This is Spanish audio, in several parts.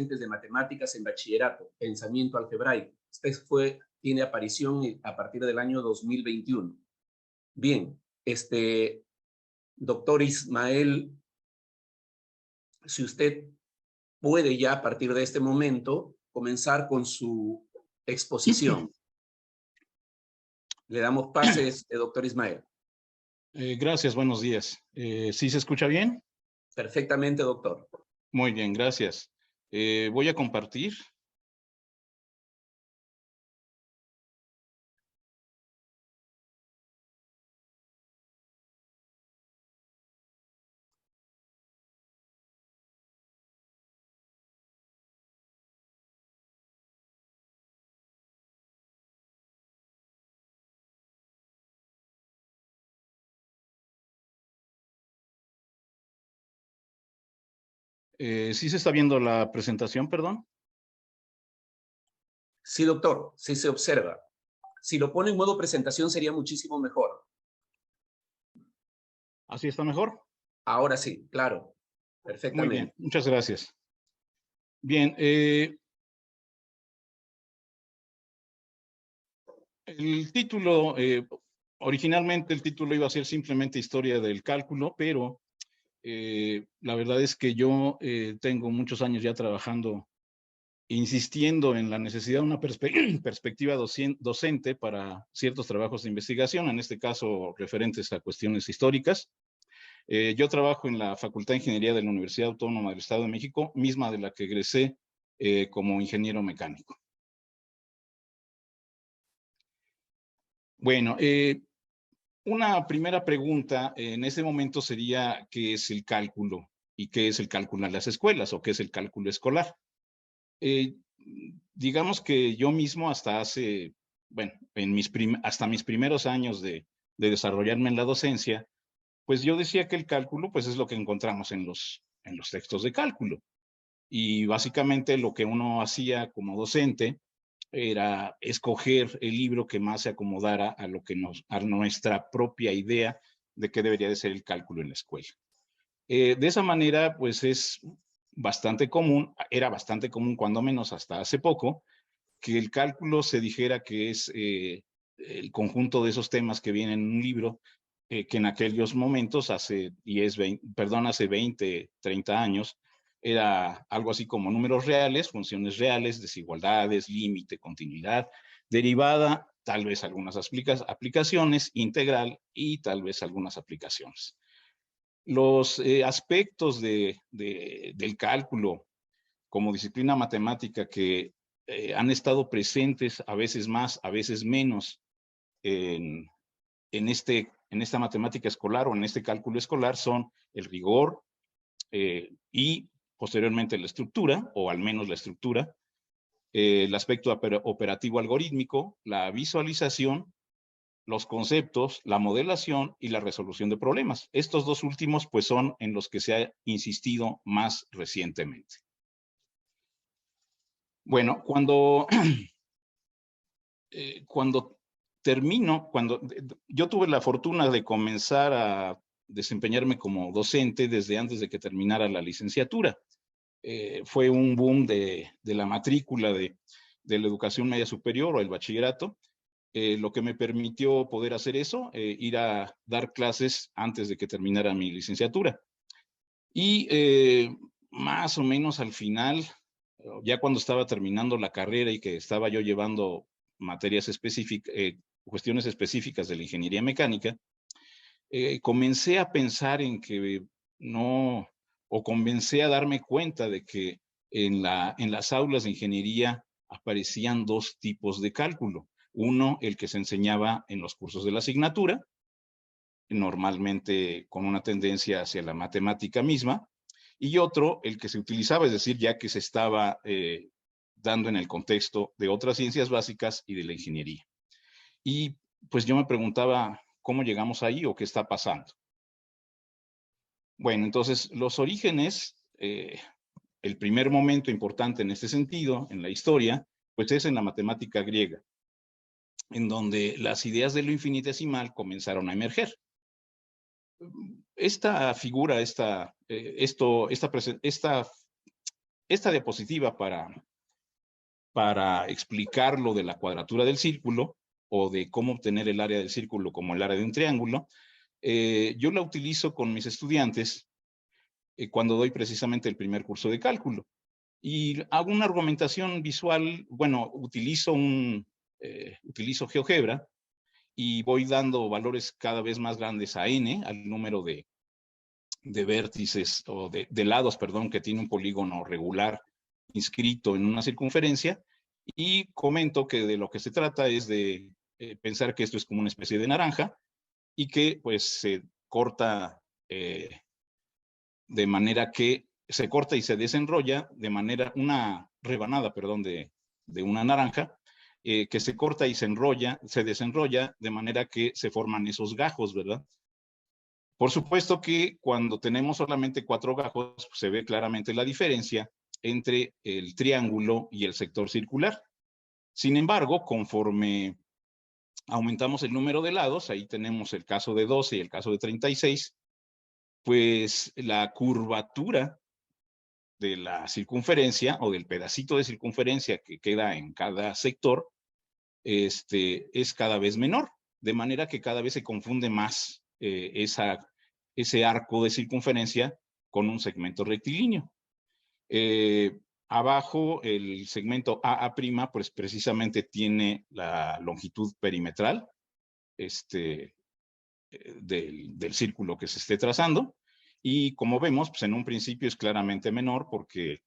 de matemáticas en bachillerato, pensamiento algebraico. Tiene aparición a partir del año 2021. Bien, doctor Ismael, si usted puede ya a partir de este momento comenzar con su exposición. Le damos pases, doctor Ismael. Gracias, buenos días. ¿Sí se escucha bien? Perfectamente, doctor. Muy bien, gracias. Voy a compartir. ¿Sí se está viendo la presentación, perdón? Sí, doctor, sí se observa. Si lo pone en modo presentación sería muchísimo mejor. ¿Así está mejor? Ahora sí, claro. Perfectamente. Muy bien, muchas gracias. Bien, el título, originalmente el título iba a ser simplemente Historia del Cálculo, pero la verdad es que yo tengo muchos años ya trabajando, insistiendo en la necesidad de una perspectiva docente para ciertos trabajos de investigación, en este caso referentes a cuestiones históricas. Yo trabajo en la Facultad de Ingeniería de la Universidad Autónoma del Estado de México, misma de la que egresé como ingeniero mecánico. Bueno, una primera pregunta en este momento sería, ¿qué es el cálculo? ¿Y qué es el cálculo en las escuelas? ¿O qué es el cálculo escolar? Digamos que yo mismo hasta hace, bueno, hasta mis primeros años de desarrollarme en la docencia, pues yo decía que el cálculo pues es lo que encontramos en los textos de cálculo. Y básicamente lo que uno hacía como docente era escoger el libro que más se acomodara a a nuestra propia idea de qué debería de ser el cálculo en la escuela. De esa manera, pues es bastante común, era bastante común cuando menos hasta hace poco, que el cálculo se dijera que es el conjunto de esos temas que vienen en un libro que en aquellos momentos, hace 20, 30 años, era algo así como números reales, funciones reales, desigualdades, límite, continuidad, derivada, tal vez algunas aplicaciones, integral y tal vez algunas aplicaciones. Los aspectos del cálculo como disciplina matemática que han estado presentes a veces más, a veces menos en esta matemática escolar o en este cálculo escolar son el rigor y posteriormente la estructura, o al menos la estructura, el aspecto operativo algorítmico, la visualización, los conceptos, la modelación y la resolución de problemas. Estos dos últimos pues son en los que se ha insistido más recientemente. Bueno, cuando yo tuve la fortuna de comenzar a desempeñarme como docente desde antes de que terminara la licenciatura. Fue un boom de la matrícula de la educación media superior o el bachillerato, lo que me permitió poder hacer eso, ir a dar clases antes de que terminara mi licenciatura. Y más o menos al final, ya cuando estaba terminando la carrera y que estaba yo llevando materias específicas, cuestiones específicas de la ingeniería mecánica, comencé a pensar en que comencé a darme cuenta de que en las aulas de ingeniería aparecían dos tipos de cálculo. Uno, el que se enseñaba en los cursos de la asignatura, normalmente con una tendencia hacia la matemática misma, y otro, el que se utilizaba, es decir, ya que se estaba dando en el contexto de otras ciencias básicas y de la ingeniería. Y pues yo me preguntaba, ¿cómo llegamos ahí o qué está pasando? Bueno, entonces los orígenes, el primer momento importante en este sentido, en la historia, pues es en la matemática griega, en donde las ideas de lo infinitesimal comenzaron a emerger. Esta figura, esta esta diapositiva para explicar lo de la cuadratura del círculo o de cómo obtener el área del círculo como el área de un triángulo, yo la utilizo con mis estudiantes cuando doy precisamente el primer curso de cálculo. Y hago una argumentación visual, bueno, utilizo GeoGebra y voy dando valores cada vez más grandes a n, al número de vértices o de lados, perdón, que tiene un polígono regular inscrito en una circunferencia, y comento que de lo que se trata es de pensar que esto es como una especie de naranja y que pues se corta de manera que se corta y se desenrolla de manera, una rebanada, perdón, de una naranja, que se corta y se desenrolla de manera que se forman esos gajos, ¿verdad? Por supuesto que cuando tenemos solamente 4 gajos, pues, se ve claramente la diferencia entre el triángulo y el sector circular. Sin embargo, conforme aumentamos el número de lados, ahí tenemos el caso de 12 y el caso de 36, pues la curvatura de la circunferencia o del pedacito de circunferencia que queda en cada sector es cada vez menor, de manera que cada vez se confunde más ese arco de circunferencia con un segmento rectilíneo. Abajo el segmento AA', pues precisamente tiene la longitud perimetral del círculo que se esté trazando, y como vemos, pues en un principio es claramente menor porque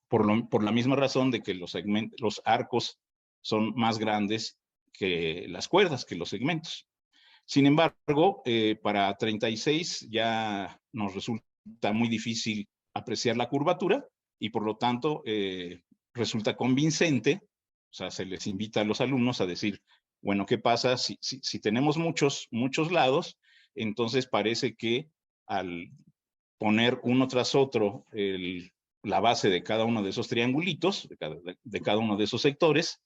por la misma razón de que los arcos son más grandes que las cuerdas, que los segmentos. Sin embargo, para 36 ya nos resulta muy difícil apreciar la curvatura y por lo tanto resulta convincente, o sea, se les invita a los alumnos a decir, bueno, ¿qué pasa si tenemos muchos lados? Entonces parece que al poner uno tras otro la base de cada uno de esos triangulitos, de cada uno de esos sectores,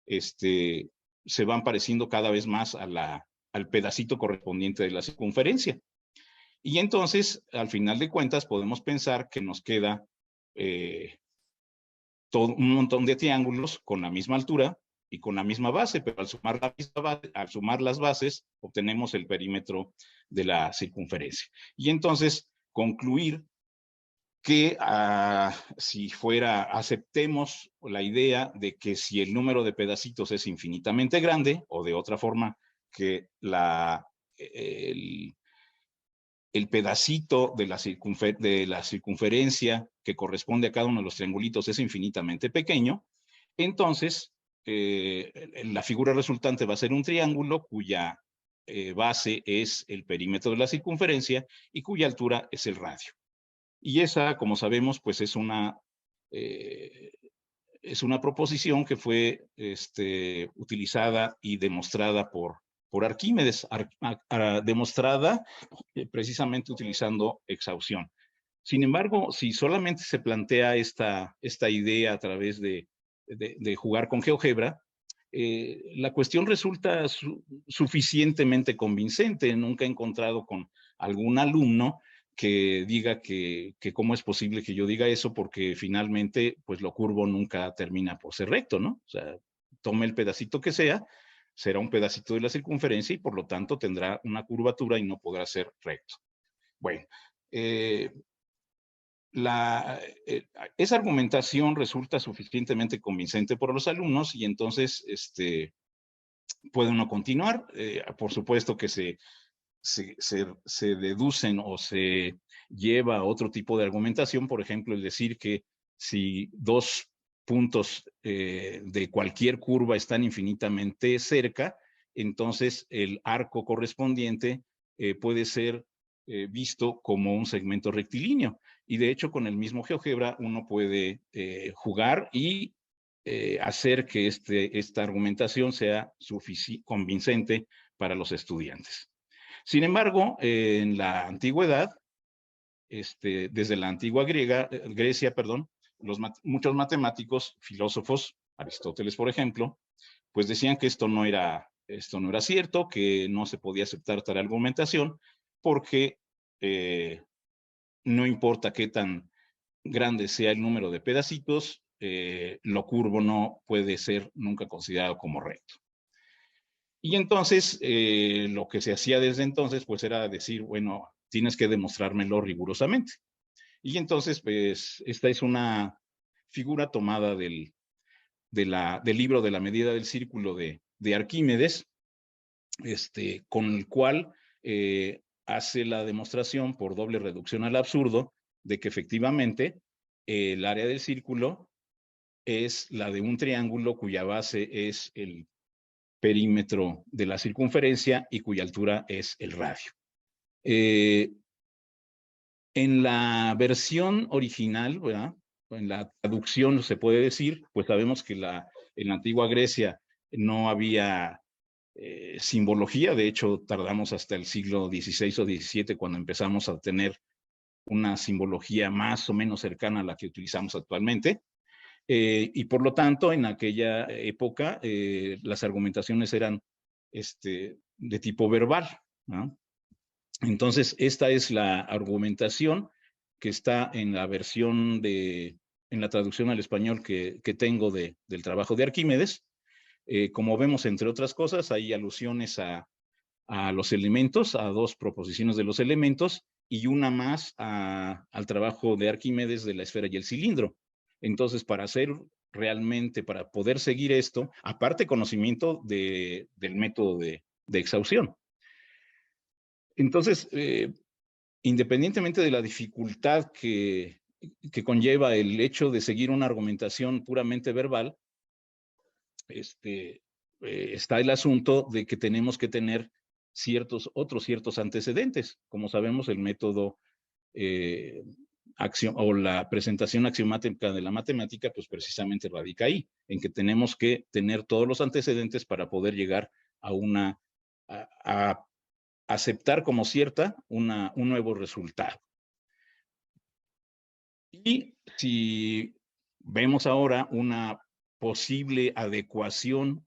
se van pareciendo cada vez más al pedacito correspondiente de la circunferencia. Y entonces, al final de cuentas, podemos pensar que nos queda todo un montón de triángulos con la misma altura y con la misma base, pero al sumar las bases, obtenemos el perímetro de la circunferencia. Y entonces, concluir que si aceptemos la idea de que si el número de pedacitos es infinitamente grande, o de otra forma, que el pedacito de la circunferencia que corresponde a cada uno de los triangulitos es infinitamente pequeño, entonces la figura resultante va a ser un triángulo cuya base es el perímetro de la circunferencia y cuya altura es el radio. Y esa, como sabemos, pues es una proposición que fue utilizada y demostrada por Arquímedes, demostrada precisamente utilizando exhaustión. Sin embargo, si solamente se plantea esta idea a través de jugar con GeoGebra, la cuestión resulta suficientemente convincente. Nunca he encontrado con algún alumno que diga que cómo es posible que yo diga eso, porque finalmente, pues lo curvo nunca termina por ser recto, ¿no? O sea, tome el pedacito que sea, será un pedacito de la circunferencia y por lo tanto tendrá una curvatura y no podrá ser recto. Bueno, esa argumentación resulta suficientemente convincente por los alumnos y entonces puede uno continuar. Por supuesto que se deducen o se lleva a otro tipo de argumentación, por ejemplo, el decir que si 2 puntos de cualquier curva están infinitamente cerca, entonces el arco correspondiente puede ser visto como un segmento rectilíneo. Y de hecho, con el mismo GeoGebra uno puede jugar y hacer que esta argumentación sea convincente para los estudiantes. Sin embargo, en la antigüedad, desde la antigua Grecia, muchos matemáticos, filósofos, Aristóteles, por ejemplo, pues decían que esto no era cierto, que no se podía aceptar tal argumentación, porque no importa qué tan grande sea el número de pedacitos, lo curvo no puede ser nunca considerado como recto. Y entonces, lo que se hacía desde entonces, pues era decir, bueno, tienes que demostrármelo rigurosamente. Y entonces, pues, esta es una figura tomada del libro de la medida del círculo de Arquímedes, con el cual hace la demostración por doble reducción al absurdo de que efectivamente el área del círculo es la de un triángulo cuya base es el perímetro de la circunferencia y cuya altura es el radio. En la versión original, ¿verdad? En la traducción se puede decir, pues sabemos que en la antigua Grecia no había simbología, de hecho tardamos hasta el siglo XVI o XVII cuando empezamos a tener una simbología más o menos cercana a la que utilizamos actualmente. Y por lo tanto, en aquella época, las argumentaciones eran de tipo verbal, ¿no? Entonces, esta es la argumentación que está en la versión en la traducción al español que tengo del trabajo de Arquímedes. Como vemos, entre otras cosas, hay alusiones a los elementos, a dos proposiciones de los elementos, y una más al trabajo de Arquímedes de la esfera y el cilindro. Entonces, para poder seguir esto, aparte conocimiento del método de exhaustión. Entonces, independientemente de la dificultad que conlleva el hecho de seguir una argumentación puramente verbal, está el asunto de que tenemos que tener ciertos antecedentes. Como sabemos, el método o la presentación axiomática de la matemática, pues precisamente radica ahí, en que tenemos que tener todos los antecedentes para poder llegar a aceptar como cierta un nuevo resultado. Y si vemos ahora una posible adecuación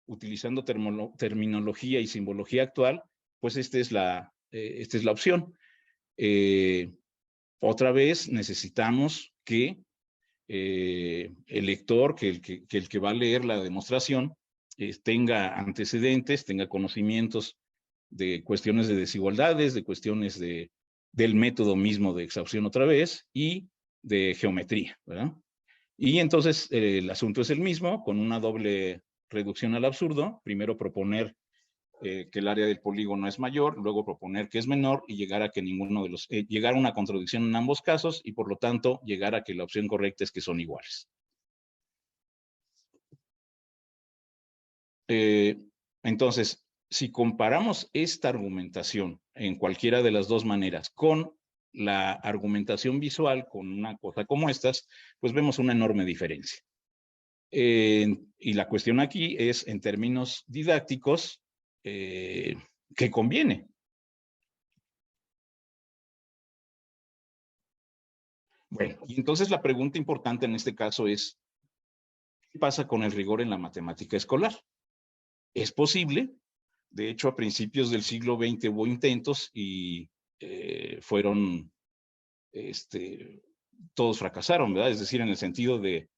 utilizando terminología y simbología actual, pues esta es la opción. Otra vez necesitamos que el lector, que el que va a leer la demostración, tenga antecedentes, tenga conocimientos de cuestiones de desigualdades, de cuestiones del método mismo de exhaustión otra vez y de geometría, ¿verdad? Y entonces el asunto es el mismo, con una doble reducción al absurdo. Primero proponer que el área del polígono es mayor, luego proponer que es menor y llegar a que llegar a una contradicción en ambos casos y por lo tanto llegar a que la opción correcta es que son iguales. Entonces, si comparamos esta argumentación en cualquiera de las dos maneras con la argumentación visual, con una cosa como estas, pues vemos una enorme diferencia. Y la cuestión aquí es, en términos didácticos, ¿qué conviene? Bueno, y entonces la pregunta importante en este caso es, ¿qué pasa con el rigor en la matemática escolar? ¿Es posible? De hecho, a principios del siglo XX hubo intentos y fueron, todos fracasaron, ¿verdad? Es decir, en el sentido de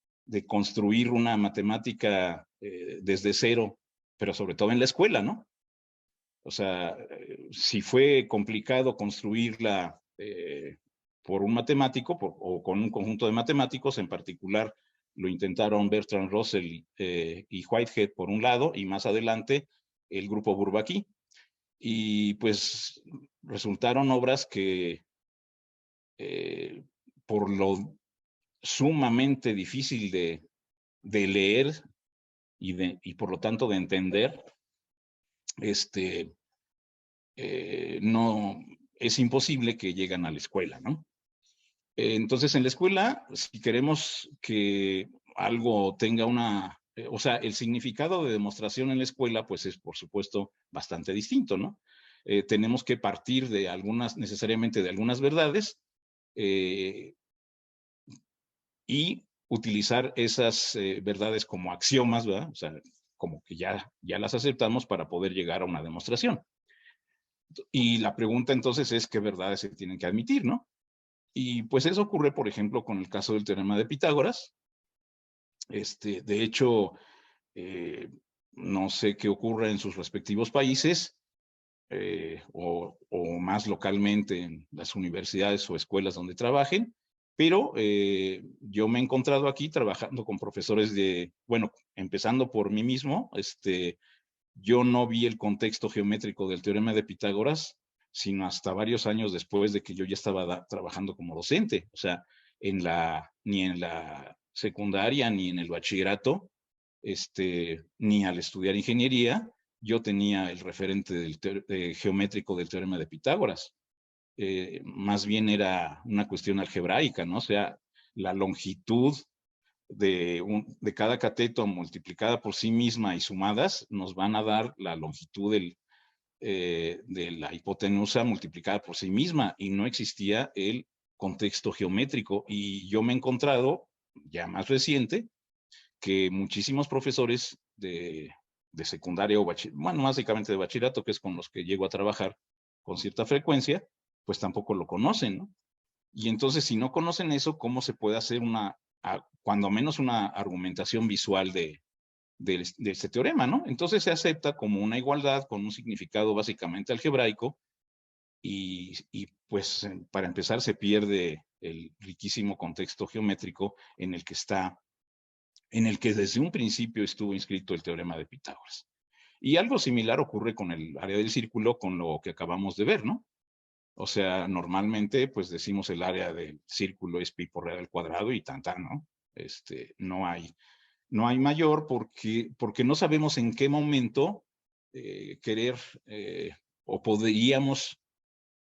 construir una matemática desde cero, pero sobre todo en la escuela, ¿no? O sea, si fue complicado construirla por un matemático o con un conjunto de matemáticos, en particular lo intentaron Bertrand Russell y Whitehead por un lado, y más adelante el grupo Bourbaki. Y pues resultaron obras que por lo sumamente difícil de leer y por lo tanto de entender, no es imposible que lleguen a la escuela, ¿no? Entonces, en la escuela, si queremos que algo tenga o sea, el significado de demostración en la escuela, pues es, por supuesto, bastante distinto, ¿no? Tenemos que partir necesariamente de algunas verdades y utilizar esas verdades como axiomas, ¿verdad? O sea, como que ya las aceptamos para poder llegar a una demostración. Y la pregunta entonces es qué verdades se tienen que admitir, ¿no? Y pues eso ocurre, por ejemplo, con el caso del teorema de Pitágoras. De hecho, no sé qué ocurre en sus respectivos países, o más localmente en las universidades o escuelas donde trabajen, pero yo me he encontrado aquí trabajando con profesores bueno, empezando por mí mismo, yo no vi el contexto geométrico del teorema de Pitágoras, sino hasta varios años después de que yo ya estaba trabajando como docente. O sea, ni en la secundaria, ni en el bachillerato, ni al estudiar ingeniería, yo tenía el referente geométrico del teorema de Pitágoras. Más bien era una cuestión algebraica, ¿no? O sea, la longitud de cada cateto multiplicada por sí misma y sumadas nos van a dar la longitud de la hipotenusa multiplicada por sí misma, y no existía el contexto geométrico. Y yo me he encontrado, ya más reciente, que muchísimos profesores de secundaria o bueno, básicamente de bachillerato, que es con los que llego a trabajar con cierta frecuencia, pues tampoco lo conocen, ¿no? Y entonces, si no conocen eso, ¿cómo se puede hacer cuando menos una argumentación visual de este teorema, ¿no? Entonces se acepta como una igualdad con un significado básicamente algebraico, y pues para empezar se pierde el riquísimo contexto geométrico en el que desde un principio estuvo inscrito el teorema de Pitágoras. Y algo similar ocurre con el área del círculo, con lo que acabamos de ver, ¿no? O sea, normalmente pues decimos el área del círculo es pi por r al cuadrado y tan, ¿no? No hay mayor porque no sabemos en qué momento querer o podríamos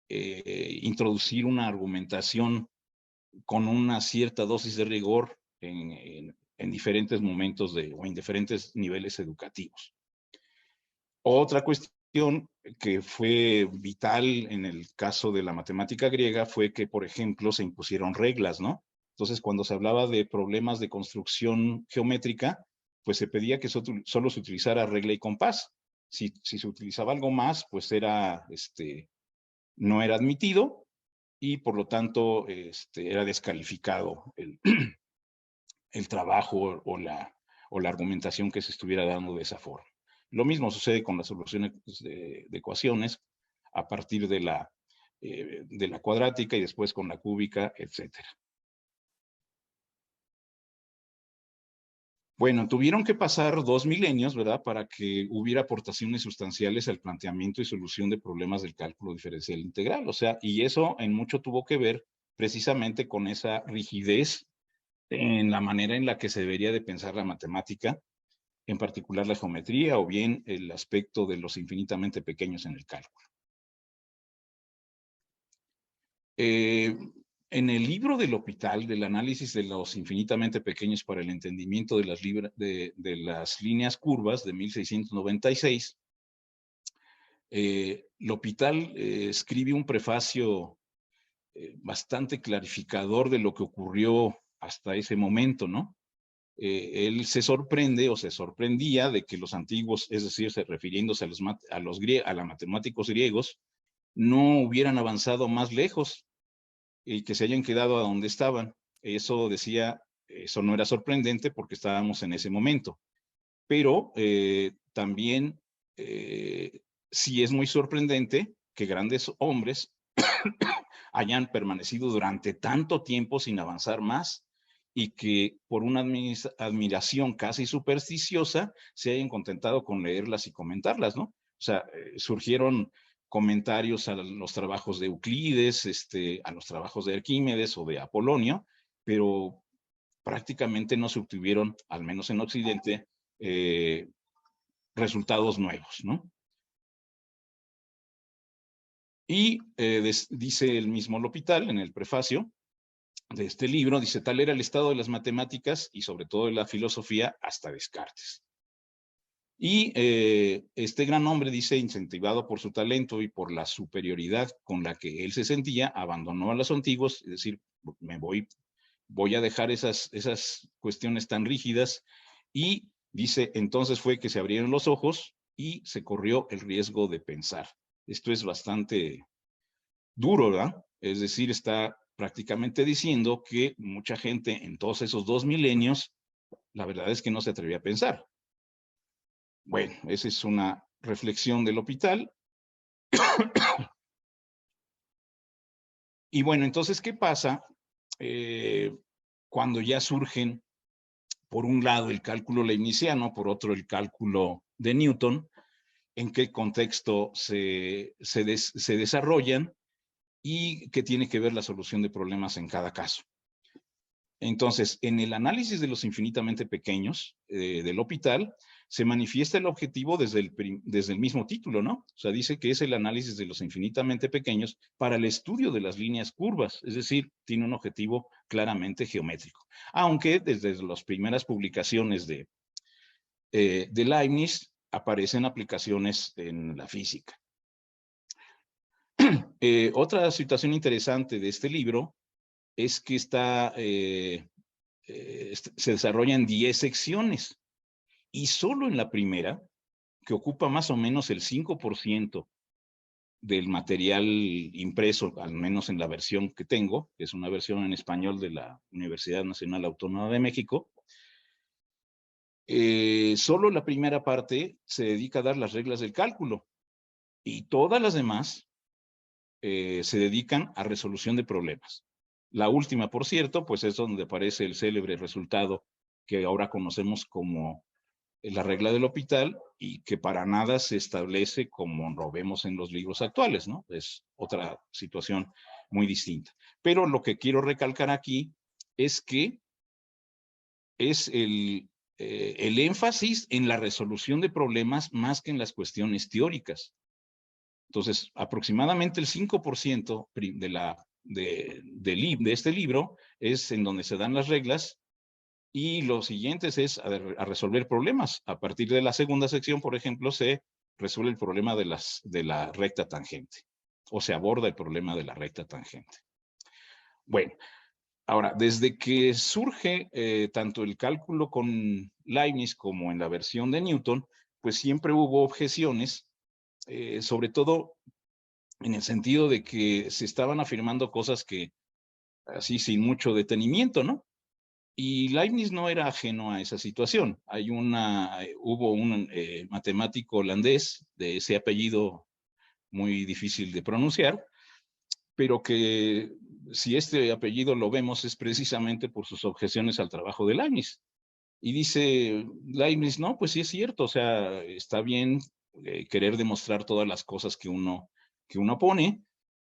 introducir una argumentación con una cierta dosis de rigor en diferentes momentos o en diferentes niveles educativos. Otra cuestión que fue vital en el caso de la matemática griega fue que, por ejemplo, se impusieron reglas, ¿no? Entonces, cuando se hablaba de problemas de construcción geométrica, pues se pedía que solo se utilizara regla y compás. Si se utilizaba algo más, pues no era admitido, y por lo tanto era descalificado el trabajo o la argumentación que se estuviera dando de esa forma. Lo mismo sucede con las soluciones de ecuaciones a partir de la cuadrática y después con la cúbica, etcétera. Bueno, tuvieron que pasar 2 milenios, ¿verdad?, para que hubiera aportaciones sustanciales al planteamiento y solución de problemas del cálculo diferencial integral. O sea, y eso en mucho tuvo que ver precisamente con esa rigidez en la manera en la que se debería de pensar la matemática, en particular la geometría, o bien el aspecto de los infinitamente pequeños en el cálculo. En el libro del L'Hopital, del análisis de los infinitamente pequeños para el entendimiento de las líneas curvas de 1696, L'Hopital escribe un prefacio bastante clarificador de lo que ocurrió hasta ese momento, ¿no? Él se sorprende o se sorprendía de que los antiguos, es decir, refiriéndose a los matemáticos griegos, no hubieran avanzado más lejos y que se hayan quedado a donde estaban. Eso decía, eso no era sorprendente porque estábamos en ese momento. Pero también sí es muy sorprendente que grandes hombres hayan permanecido durante tanto tiempo sin avanzar más, y que por una admiración casi supersticiosa se hayan contentado con leerlas y comentarlas, ¿no? O sea, surgieron comentarios a los trabajos de Euclides, a los trabajos de Arquímedes o de Apolonio, pero prácticamente no se obtuvieron, al menos en Occidente, resultados nuevos, ¿no? Y dice el mismo L'Hopital en el prefacio de este libro, dice: tal era el estado de las matemáticas y sobre todo de la filosofía hasta Descartes. Y este gran hombre, dice, incentivado por su talento y por la superioridad con la que él se sentía, abandonó a los antiguos, es decir, voy a dejar esas cuestiones tan rígidas, y dice, entonces fue que se abrieron los ojos y se corrió el riesgo de pensar. Esto es bastante duro, ¿verdad? Es decir, está prácticamente diciendo que mucha gente en todos esos 2 milenios, la verdad es que no se atrevía a pensar. Bueno, esa es una reflexión del L'Hôpital. Y bueno, entonces, ¿qué pasa cuando ya surgen, por un lado, el cálculo leibniziano, por otro, el cálculo de Newton? ¿En qué contexto se desarrollan y qué tiene que ver la solución de problemas en cada caso? Entonces, en el análisis de los infinitamente pequeños del L'Hôpital, se manifiesta el objetivo desde el mismo título, ¿no? O sea, dice que es el análisis de los infinitamente pequeños para el estudio de las líneas curvas, es decir, tiene un objetivo claramente geométrico. Aunque desde las primeras publicaciones de Leibniz aparecen aplicaciones en la física. Otra situación interesante de este libro es que se desarrolla en 10 secciones y solo en la primera, que ocupa más o menos el 5% del material impreso, al menos en la versión que tengo, que es una versión en español de la Universidad Nacional Autónoma de México, solo la primera parte se dedica a dar las reglas del cálculo y todas las demás se dedican a resolución de problemas. La última, por cierto, pues es donde aparece el célebre resultado que ahora conocemos como la regla del L'Hôpital y que para nada se establece como lo vemos en los libros actuales, ¿no? Es otra situación muy distinta. Pero lo que quiero recalcar aquí es que es el énfasis en la resolución de problemas más que en las cuestiones teóricas. Entonces, aproximadamente el 5% de este libro es en donde se dan las reglas y lo siguiente es a resolver problemas. A partir de la segunda sección, por ejemplo, se resuelve el problema de la recta tangente o se aborda el problema de la recta tangente. Bueno, ahora, desde que surge tanto el cálculo con Leibniz como en la versión de Newton, pues siempre hubo objeciones, sobre todo en el sentido de que se estaban afirmando cosas que así sin mucho detenimiento, ¿no? Y Leibniz no era ajeno a esa situación. Hubo un matemático holandés de ese apellido muy difícil de pronunciar, pero que si este apellido lo vemos es precisamente por sus objeciones al trabajo de Leibniz. Y dice Leibniz, no, pues sí es cierto, o sea, está bien querer demostrar todas las cosas que uno pone,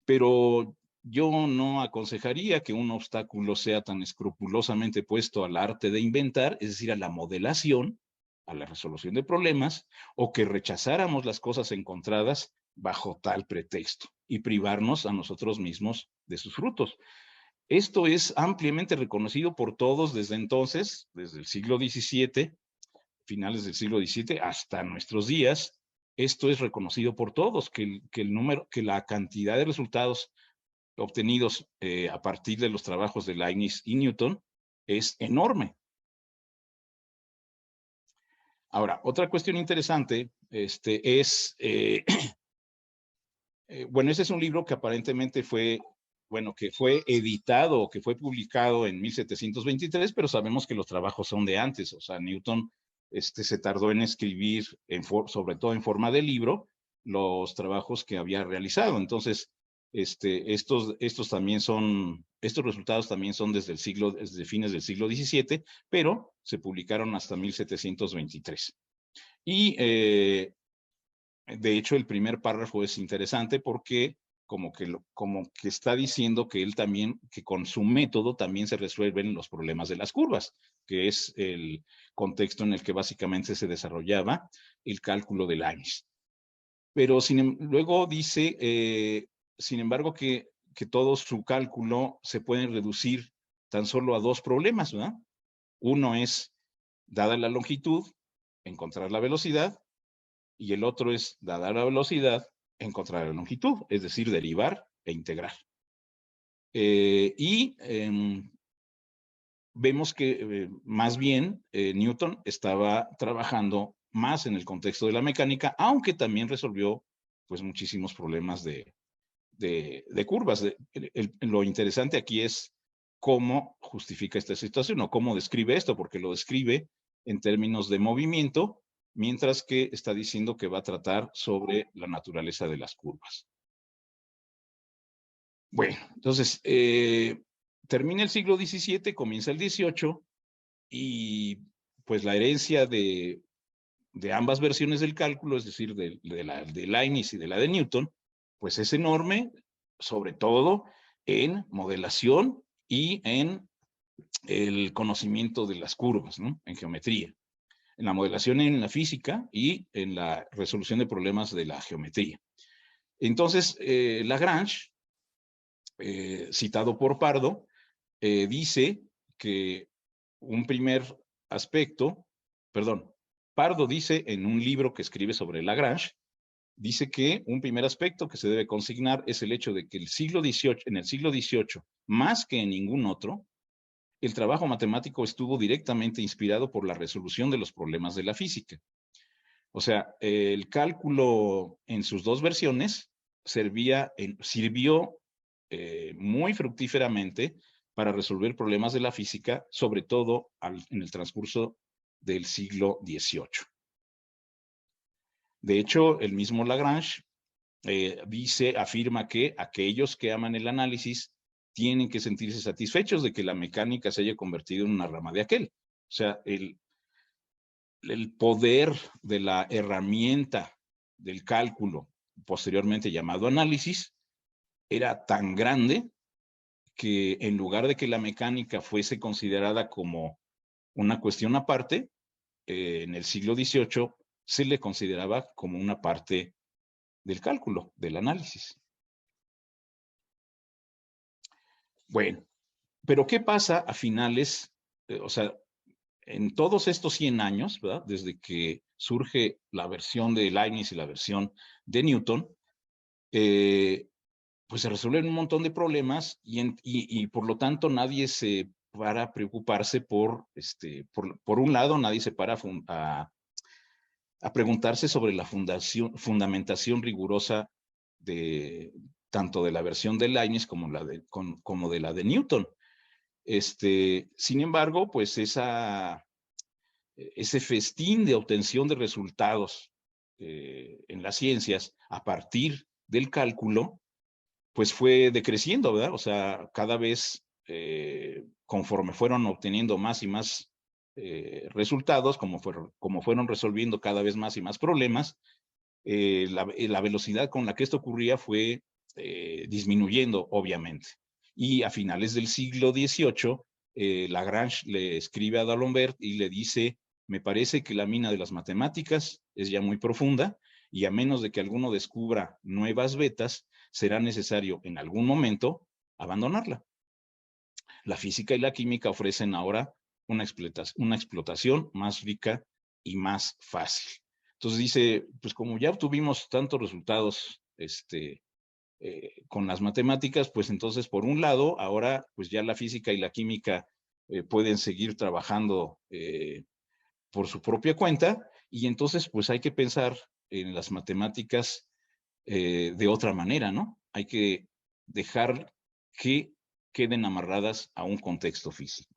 pero yo no aconsejaría que un obstáculo sea tan escrupulosamente puesto al arte de inventar, es decir, a la modelación, a la resolución de problemas, o que rechazáramos las cosas encontradas bajo tal pretexto y privarnos a nosotros mismos de sus frutos. Esto es ampliamente reconocido por todos desde entonces, desde el siglo XVII, finales del siglo XVII, hasta nuestros días. Esto es reconocido por todos, que la cantidad de resultados obtenidos a partir de los trabajos de Leibniz y Newton es enorme. Ahora, otra cuestión interesante es, bueno, este es un libro que aparentemente fue editado o que fue publicado en 1723, pero sabemos que los trabajos son de antes. O sea, Newton se tardó en escribir, sobre todo en forma de libro, los trabajos que había realizado. Entonces, estos resultados también son desde fines del siglo XVII, pero se publicaron hasta 1723. Y de hecho, el primer párrafo es interesante porque como que está diciendo que él también, que con su método también se resuelven los problemas de las curvas, que es el contexto en el que básicamente se desarrollaba el cálculo de Leibniz. Pero luego dice, sin embargo, que todo su cálculo se puede reducir tan solo a 2 problemas, ¿verdad? Uno es, dada la longitud, encontrar la velocidad, y el otro es, dada la velocidad, encontrar la longitud, es decir, derivar e integrar. Vemos que más bien Newton estaba trabajando más en el contexto de la mecánica, aunque también resolvió pues muchísimos problemas de de curvas. Lo interesante aquí es cómo justifica esta situación o cómo describe esto, porque lo describe en términos de movimiento, mientras que está diciendo que va a tratar sobre la naturaleza de las curvas. Bueno, entonces, termina el siglo XVII, comienza el XVIII, y pues la herencia de ambas versiones del cálculo, es decir, de Leibniz y de la de Newton, pues es enorme, sobre todo en modelación y en el conocimiento de las curvas, ¿no? En geometría. En la modelación en la física y en la resolución de problemas de la geometría. Entonces, Lagrange, citado por Pardo, dice que un primer aspecto, perdón, Pardo dice en un libro que escribe sobre Lagrange, dice que un primer aspecto que se debe consignar es el hecho de que en el siglo XVIII, más que en ningún otro, el trabajo matemático estuvo directamente inspirado por la resolución de los problemas de la física. O sea, el cálculo en sus dos versiones sirvió muy fructíferamente para resolver problemas de la física, sobre todo en el transcurso del siglo XVIII. De hecho, el mismo Lagrange afirma que aquellos que aman el análisis tienen que sentirse satisfechos de que la mecánica se haya convertido en una rama de aquel. O sea, el poder de la herramienta del cálculo, posteriormente llamado análisis, era tan grande que en lugar de que la mecánica fuese considerada como una cuestión aparte, en el siglo XVIII se le consideraba como una parte del cálculo, del análisis. Bueno, pero ¿qué pasa a finales, o sea, en todos estos 100 años, ¿verdad? Desde que surge la versión de Leibniz y la versión de Newton, pues se resuelven un montón de problemas y por lo tanto nadie se para a preocuparse por un lado, nadie se para a preguntarse sobre la fundamentación rigurosa de tanto de la versión de Leibniz como de la de Newton. Sin embargo, pues ese festín de obtención de resultados en las ciencias a partir del cálculo, pues fue decreciendo, ¿verdad? O sea, cada vez conforme fueron obteniendo más y más resultados, como fueron resolviendo cada vez más y más problemas, la velocidad con la que esto ocurría fue disminuyendo, obviamente. Y a finales del siglo XVIII, Lagrange le escribe a D'Alembert y le dice: me parece que la mina de las matemáticas es ya muy profunda y a menos de que alguno descubra nuevas vetas, será necesario en algún momento abandonarla. La física y la química ofrecen ahora una explotación más rica y más fácil. Entonces dice, pues como ya obtuvimos tantos resultados con las matemáticas, pues entonces por un lado, ahora pues ya la física y la química pueden seguir trabajando por su propia cuenta y entonces pues hay que pensar en las matemáticas de otra manera, ¿no? Hay que dejar que queden amarradas a un contexto físico.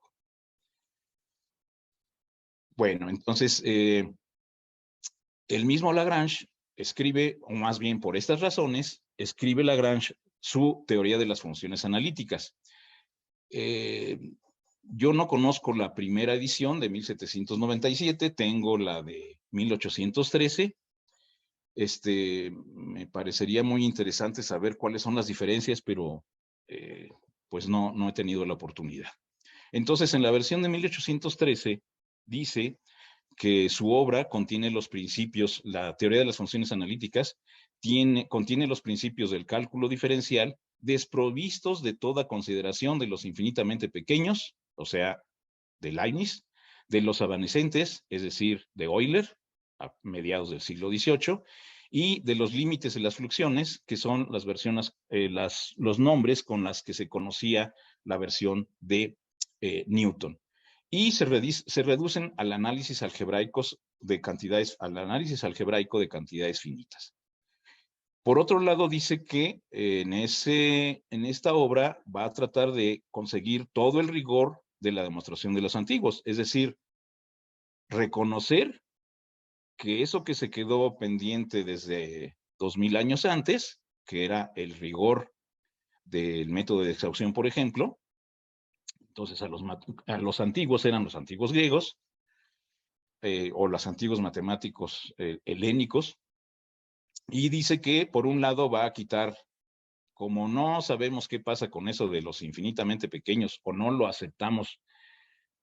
Bueno, entonces, el mismo Lagrange escribe, o más bien por estas razones, escribe Lagrange su teoría de las funciones analíticas. Yo no conozco la primera edición de 1797, tengo la de 1813. Me parecería muy interesante saber cuáles son las diferencias, pero pues no he tenido la oportunidad. Entonces, en la versión de 1813 dice que su obra contiene los principios, la teoría de las funciones analíticas, contiene los principios del cálculo diferencial desprovistos de toda consideración de los infinitamente pequeños, o sea, de Leibniz, de los evanescentes, es decir, de Euler, a mediados del siglo XVIII, y de los límites de las fluxiones, que son las versiones, los nombres con las que se conocía la versión de Newton. Y se reducen al análisis algebraico de cantidades finitas. Por otro lado, dice que en esta obra va a tratar de conseguir todo el rigor de la demostración de los antiguos, es decir, reconocer que eso que se quedó pendiente desde 2000 años antes, que era el rigor del método de exhaustión, por ejemplo, entonces a los antiguos eran los antiguos griegos, o los antiguos matemáticos helénicos, y dice que por un lado va a quitar, como no sabemos qué pasa con eso de los infinitamente pequeños, o no lo aceptamos,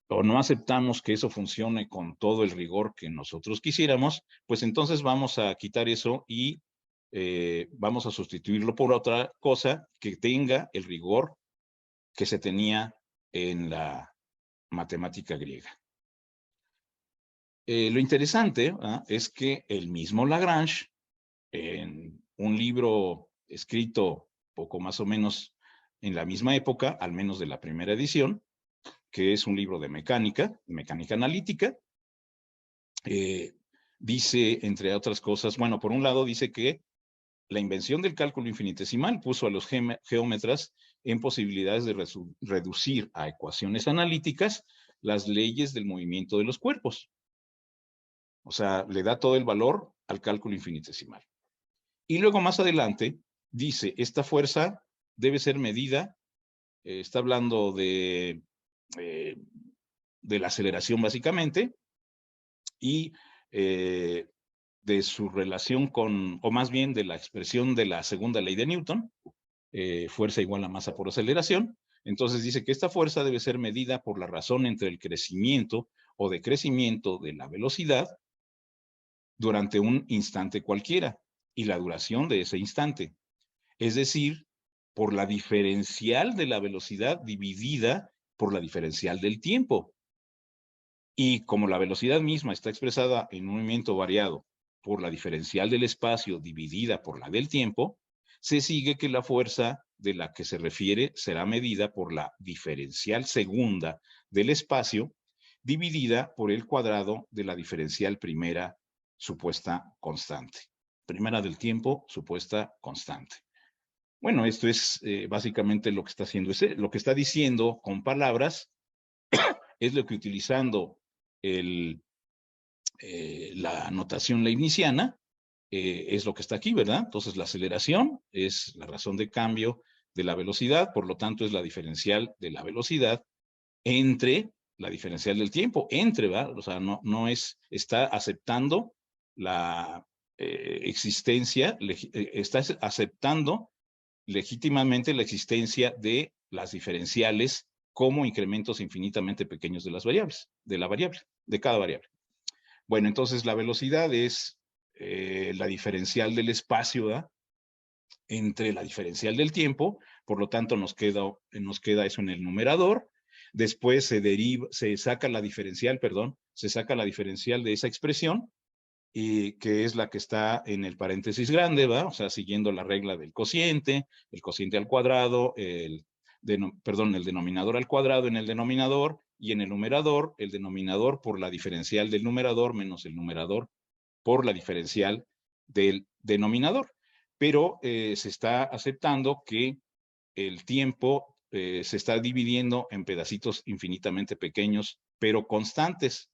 o no aceptamos que eso funcione con todo el rigor que nosotros quisiéramos, pues entonces vamos a quitar eso y vamos a sustituirlo por otra cosa que tenga el rigor que se tenía en la matemática griega. Lo interesante es que el mismo Lagrange, en un libro escrito poco más o menos en la misma época, al menos de la primera edición, que es un libro de mecánica analítica, dice, entre otras cosas, bueno, por un lado dice que la invención del cálculo infinitesimal puso a los geómetras en posibilidades de reducir a ecuaciones analíticas las leyes del movimiento de los cuerpos. O sea, le da todo el valor al cálculo infinitesimal. Y luego más adelante dice, esta fuerza debe ser medida, está hablando de la aceleración básicamente, y de su relación con, o más bien de la expresión de la segunda ley de Newton, fuerza igual a masa por aceleración. Entonces dice que esta fuerza debe ser medida por la razón entre el crecimiento o decrecimiento de la velocidad durante un instante cualquiera y la duración de ese instante. Es decir, por la diferencial de la velocidad dividida por la diferencial del tiempo. Y como la velocidad misma está expresada en un movimiento variado por la diferencial del espacio dividida por la del tiempo, se sigue que la fuerza de la que se refiere será medida por la diferencial segunda del espacio dividida por el cuadrado de la diferencial primera supuesta constante. Primera del tiempo supuesta constante. Bueno, esto es básicamente lo que está haciendo, lo que está diciendo con palabras, es lo que utilizando la notación leibniziana, es lo que está aquí, ¿verdad? Entonces la aceleración es la razón de cambio de la velocidad, por lo tanto es la diferencial de la velocidad entre la diferencial del tiempo, ¿verdad? O sea, no es, está aceptando la existencia, está aceptando legítimamente la existencia de las diferenciales como incrementos infinitamente pequeños de las variables, de cada variable. Bueno, entonces la velocidad es la diferencial del espacio, ¿verdad? Entre la diferencial del tiempo, por lo tanto nos queda eso en el numerador. Después se saca la diferencial de esa expresión, y que es la que está en el paréntesis grande, ¿va? O sea, siguiendo la regla del cociente, el cociente al cuadrado, el denominador al cuadrado en el denominador, y en el numerador, el denominador por la diferencial del numerador menos el numerador por la diferencial del denominador. Pero se está aceptando que el tiempo se está dividiendo en pedacitos infinitamente pequeños, pero constantes.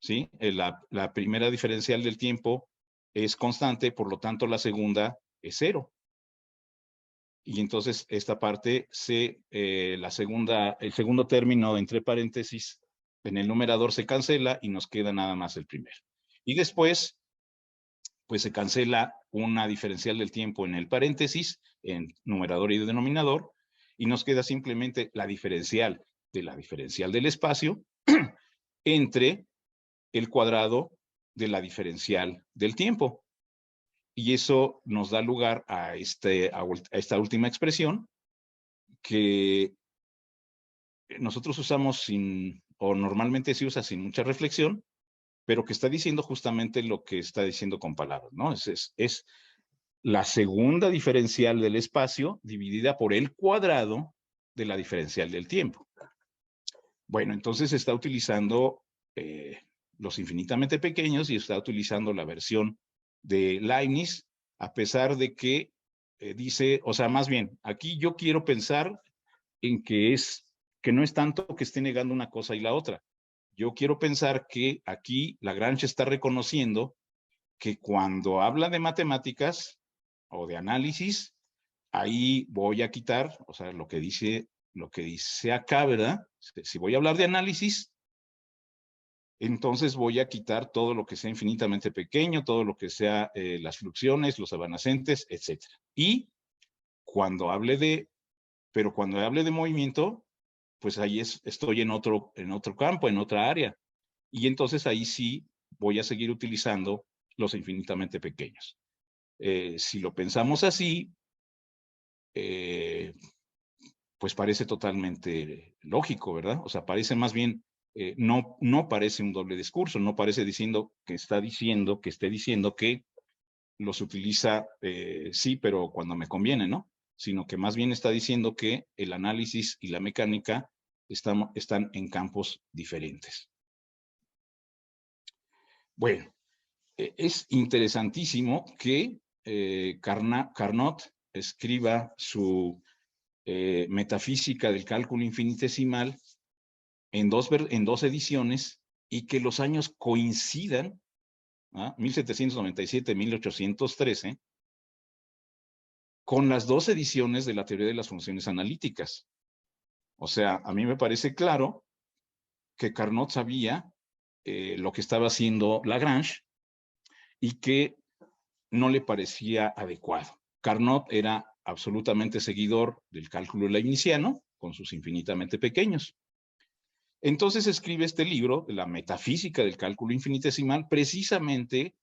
¿Sí? La primera diferencial del tiempo es constante, por lo tanto la segunda es 0. Y entonces esta parte, el segundo término entre paréntesis en el numerador se cancela y nos queda nada más el primero. Y después, pues se cancela una diferencial del tiempo en el paréntesis, en numerador y denominador, y nos queda simplemente la diferencial de la diferencial del espacio entre el cuadrado de la diferencial del tiempo. Y eso nos da lugar a esta última expresión que nosotros usamos o normalmente se usa sin mucha reflexión, pero que está diciendo justamente lo que está diciendo con palabras, ¿no? Es la segunda diferencial del espacio dividida por el cuadrado de la diferencial del tiempo. Bueno, entonces está utilizando los infinitamente pequeños y está utilizando la versión de Leibniz a pesar de que dice, o sea, más bien, aquí yo quiero pensar en que no es tanto que esté negando una cosa y la otra. Yo quiero pensar que aquí Lagrange está reconociendo que cuando habla de matemáticas o de análisis, ahí voy a quitar, o sea, lo que dice acá, ¿verdad? Si voy a hablar de análisis, entonces voy a quitar todo lo que sea infinitamente pequeño, todo lo que sea las fluxiones, los evanescentes, etc. Y cuando hable pero cuando hable de movimiento, pues ahí estoy en otro campo, en otra área. Y entonces ahí sí voy a seguir utilizando los infinitamente pequeños. Si lo pensamos así, pues parece totalmente lógico, ¿verdad? O sea, parece más bien, no parece un doble discurso, no parece que esté diciendo que los utiliza, sí, pero cuando me conviene, ¿no? Sino que más bien está diciendo que el análisis y la mecánica están en campos diferentes. Bueno, es interesantísimo que Carnot escriba su metafísica del cálculo infinitesimal en dos ediciones y que los años coincidan, 1797-1813, con las dos ediciones de la teoría de las funciones analíticas. O sea, a mí me parece claro que Carnot sabía lo que estaba haciendo Lagrange y que no le parecía adecuado. Carnot era absolutamente seguidor del cálculo leibniziano, con sus infinitamente pequeños. Entonces escribe este libro, La metafísica del cálculo infinitesimal, precisamente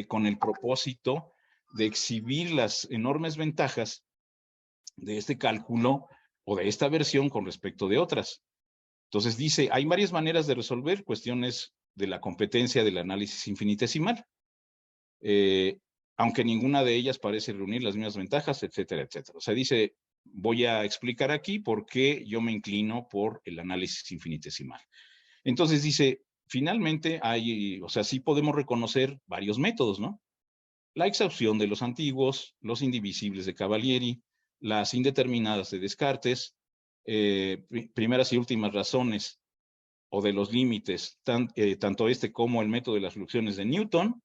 con el propósito de exhibir las enormes ventajas de este cálculo o de esta versión con respecto de otras. Entonces dice, hay varias maneras de resolver cuestiones de la competencia del análisis infinitesimal, aunque ninguna de ellas parece reunir las mismas ventajas, etcétera, etcétera. O sea, dice, voy a explicar aquí por qué yo me inclino por el análisis infinitesimal. Entonces dice, finalmente o sea, sí podemos reconocer varios métodos, ¿no? La exhaustión de los antiguos, los indivisibles de Cavalieri, las indeterminadas de Descartes, primeras y últimas razones o de los límites, tanto este como el método de las fluxiones de Newton,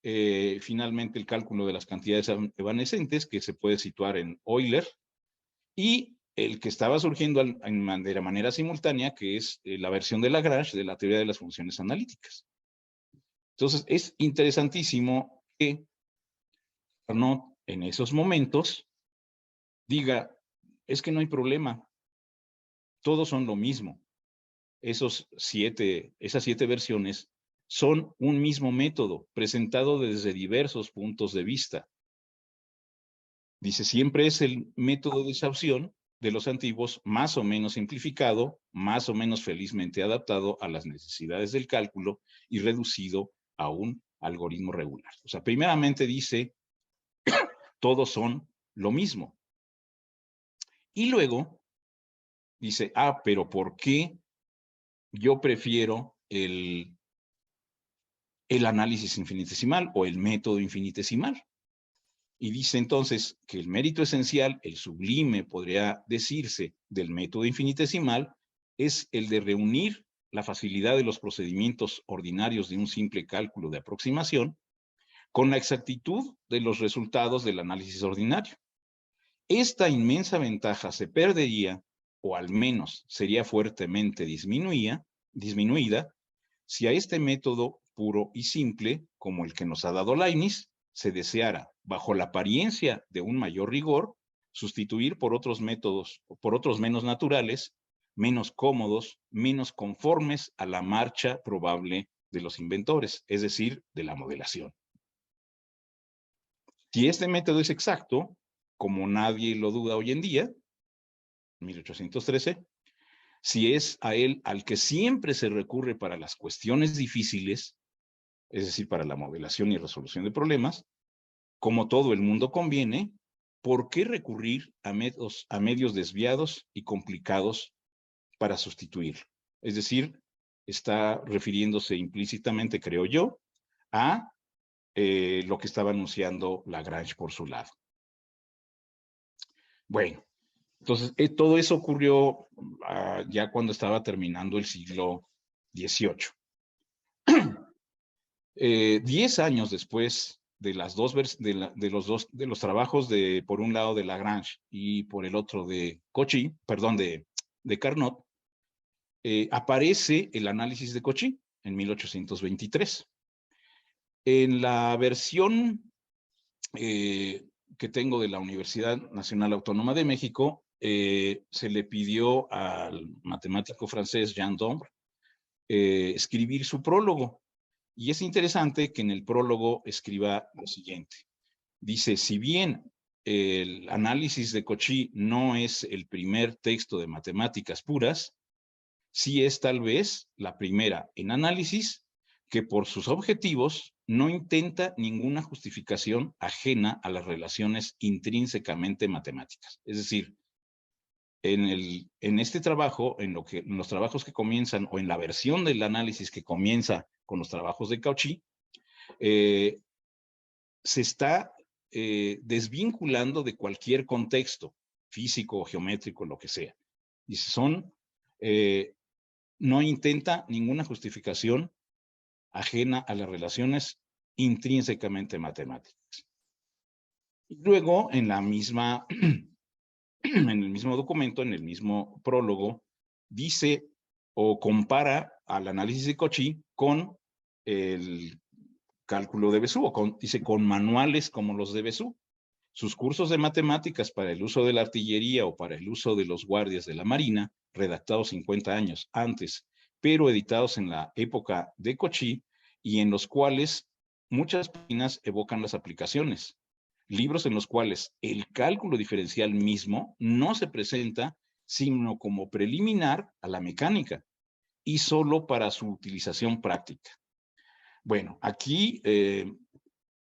finalmente el cálculo de las cantidades evanescentes que se puede situar en Euler, y el que estaba surgiendo de manera simultánea, que es la versión de Lagrange de la teoría de las funciones analíticas. Entonces, es interesantísimo que Carnot en esos momentos diga, es que no hay problema, todos son lo mismo. Esas 7 versiones son un mismo método presentado desde diversos puntos de vista. Dice, siempre es el método de exhaustión de los antiguos más o menos simplificado, más o menos felizmente adaptado a las necesidades del cálculo y reducido a un algoritmo regular. O sea, primeramente dice, todos son lo mismo. Y luego dice, pero ¿por qué yo prefiero el análisis infinitesimal o el método infinitesimal? Y dice entonces que el mérito esencial, el sublime, podría decirse, del método infinitesimal, es el de reunir la facilidad de los procedimientos ordinarios de un simple cálculo de aproximación con la exactitud de los resultados del análisis ordinario. Esta inmensa ventaja se perdería, o al menos sería fuertemente disminuida, si a este método puro y simple, como el que nos ha dado Leibniz, se deseara, bajo la apariencia de un mayor rigor, sustituir por otros métodos, por otros menos naturales, menos cómodos, menos conformes a la marcha probable de los inventores, es decir, de la modelación. Si este método es exacto, como nadie lo duda hoy en día, 1813, si es a él al que siempre se recurre para las cuestiones difíciles, es decir, para la modelación y resolución de problemas, como todo el mundo conviene, ¿por qué recurrir a medios desviados y complicados para sustituirlo? Es decir, está refiriéndose implícitamente, creo yo, a lo que estaba anunciando Lagrange por su lado. Bueno, entonces todo eso ocurrió ya cuando estaba terminando el siglo XVIII. 10 años después de los trabajos por un lado de Lagrange y por el otro de Cauchy, perdón, de Carnot, aparece el análisis de Cauchy en 1823. En la versión que tengo de la Universidad Nacional Autónoma de México, se le pidió al matemático francés Jean Dombre escribir su prólogo. Y es interesante que en el prólogo escriba lo siguiente. Dice, si bien el análisis de Cauchy no es el primer texto de matemáticas puras, sí es tal vez la primera en análisis que por sus objetivos no intenta ninguna justificación ajena a las relaciones intrínsecamente matemáticas. Es decir, en este trabajo, en los trabajos que comienzan, o en la versión del análisis que comienza con los trabajos de Cauchy, se está desvinculando de cualquier contexto físico, geométrico, lo que sea. Y no intenta ninguna justificación ajena a las relaciones intrínsecamente matemáticas. Y luego, en el mismo documento, en el mismo prólogo, dice o compara al análisis de Cauchy con el cálculo de Vesuv, dice con manuales como los de Vesuv. Sus cursos de matemáticas para el uso de la artillería o para el uso de los guardias de la Marina, redactados 50 años antes, pero editados en la época de Cauchy, y en los cuales muchas páginas evocan las aplicaciones. Libros en los cuales el cálculo diferencial mismo no se presenta sino como preliminar a la mecánica y solo para su utilización práctica. Bueno, aquí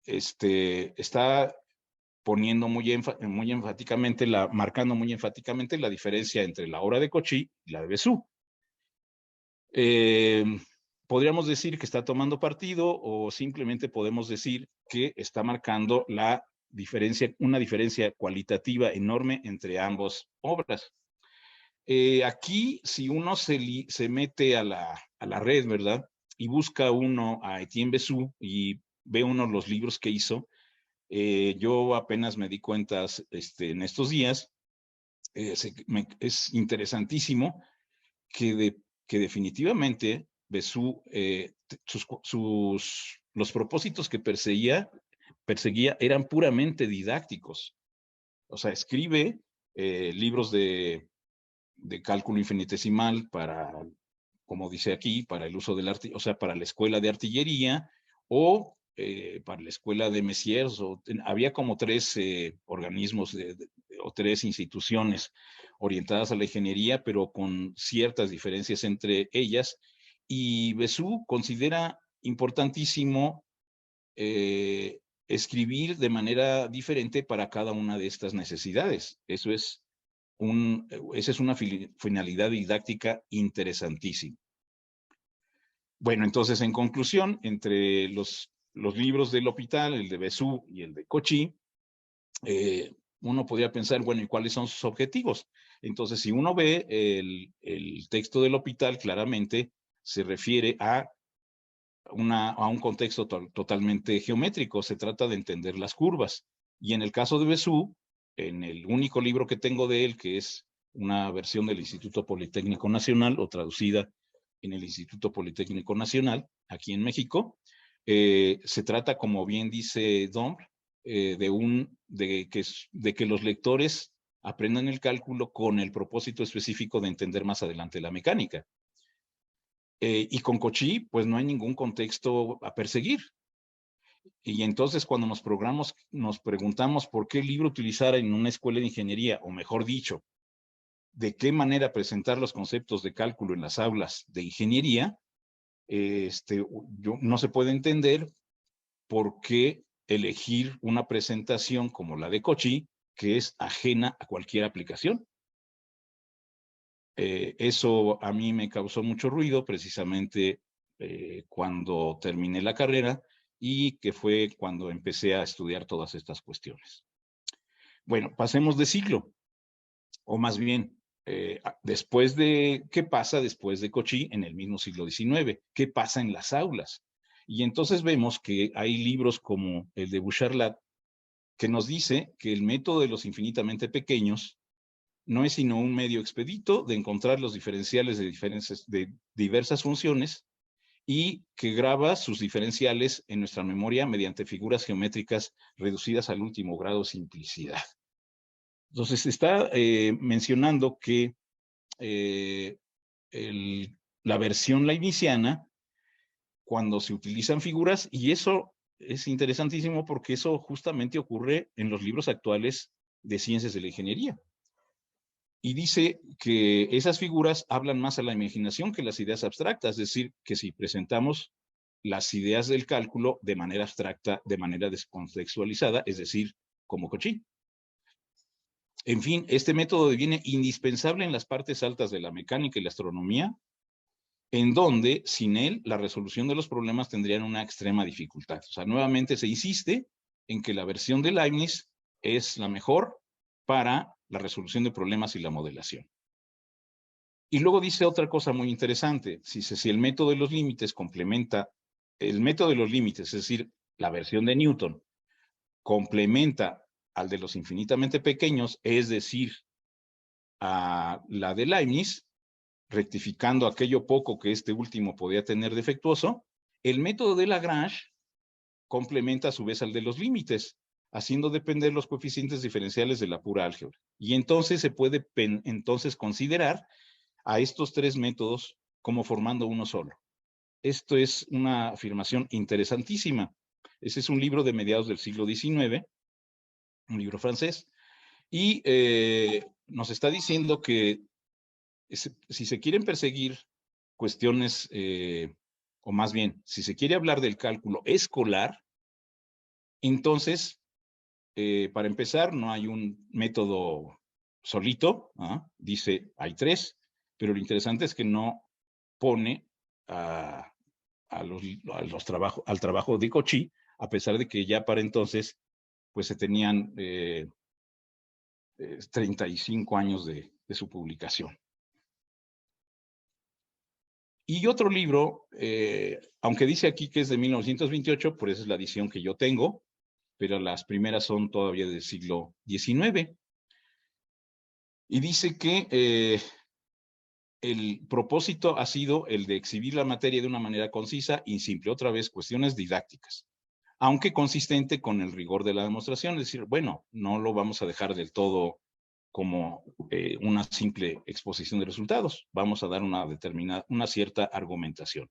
está poniendo marcando muy enfáticamente la diferencia entre la obra de Cauchy y la de Vesuv. Podríamos decir que está tomando partido, o simplemente podemos decir que está marcando una diferencia cualitativa enorme entre ambas obras. Aquí, si uno se mete a la red, ¿verdad? Y busca uno a Etienne Vesuv y ve uno los libros que hizo, yo apenas me di cuenta en estos días, es interesantísimo que definitivamente Vesuv, los propósitos que perseguía eran puramente didácticos. O sea, escribe libros de cálculo infinitesimal como dice aquí, para el uso del o sea, para la escuela de artillería, o para la escuela de Messiers, había como 3 organismos o 3 instituciones orientadas a la ingeniería, pero con ciertas diferencias entre ellas, y Vesuv considera importantísimo escribir de manera diferente para cada una de estas necesidades. Esa es una finalidad didáctica interesantísima. Bueno, entonces, en conclusión, entre los libros del L'Hôpital, el de Vesuv y el de Cauchy, uno podría pensar, bueno, ¿y cuáles son sus objetivos? Entonces, si uno ve el texto del L'Hôpital, claramente se refiere a un contexto totalmente geométrico. Se trata de entender las curvas. Y en el caso de Vesuv, en el único libro que tengo de él, que es una versión del Instituto Politécnico Nacional, o traducida en el Instituto Politécnico Nacional, aquí en México, se trata, como bien dice Dombre, de que los lectores aprendan el cálculo con el propósito específico de entender más adelante la mecánica. Y con Cauchy, pues no hay ningún contexto a perseguir. Y entonces, cuando nos preguntamos por qué libro utilizar en una escuela de ingeniería, o mejor dicho, de qué manera presentar los conceptos de cálculo en las aulas de ingeniería, no se puede entender por qué elegir una presentación como la de Cauchy, que es ajena a cualquier aplicación. Eso a mí me causó mucho ruido, precisamente cuando terminé la carrera, y que fue cuando empecé a estudiar todas estas cuestiones. Bueno, pasemos de siglo, o más bien, ¿qué pasa después de Cauchy en el mismo siglo XIX? ¿Qué pasa en las aulas? Y entonces vemos que hay libros como el de Bouchard-Lat, que nos dice que el método de los infinitamente pequeños no es sino un medio expedito de encontrar los diferenciales de diversas funciones y que graba sus diferenciales en nuestra memoria mediante figuras geométricas reducidas al último grado de simplicidad. Entonces está mencionando que la versión leibniziana, cuando se utilizan figuras, y eso es interesantísimo porque eso justamente ocurre en los libros actuales de ciencias de la ingeniería. Y dice que esas figuras hablan más a la imaginación que las ideas abstractas, es decir, que si presentamos las ideas del cálculo de manera abstracta, de manera descontextualizada, es decir, como Cauchy. En fin, este método deviene indispensable en las partes altas de la mecánica y la astronomía, en donde sin él la resolución de los problemas tendrían una extrema dificultad. O sea, nuevamente se insiste en que la versión de Leibniz es la mejor para la resolución de problemas y la modelación. Y luego dice otra cosa muy interesante, si el método de los límites complementa, el método de los límites, es decir, la versión de Newton, complementa al de los infinitamente pequeños, es decir, a la de Leibniz, rectificando aquello poco que este último podía tener defectuoso, el método de Lagrange complementa a su vez al de los límites, haciendo depender los coeficientes diferenciales de la pura álgebra. Y entonces se puede considerar a estos tres métodos como formando uno solo. Esto es una afirmación interesantísima. Ese es un libro de mediados del siglo XIX, un libro francés, y nos está diciendo que si se quieren perseguir cuestiones, o más bien, si se quiere hablar del cálculo escolar, entonces, para empezar, no hay un método solito, dice, hay tres, pero lo interesante es que no pone al trabajo de Cauchy, a pesar de que ya para entonces, pues se tenían 35 años de su publicación. Y otro libro, aunque dice aquí que es de 1928, pues esa es la edición que yo tengo, pero las primeras son todavía del siglo XIX. Y dice que el propósito ha sido el de exhibir la materia de una manera concisa y simple, otra vez cuestiones didácticas, aunque consistente con el rigor de la demostración, es decir, bueno, no lo vamos a dejar del todo como una simple exposición de resultados, vamos a dar una cierta argumentación.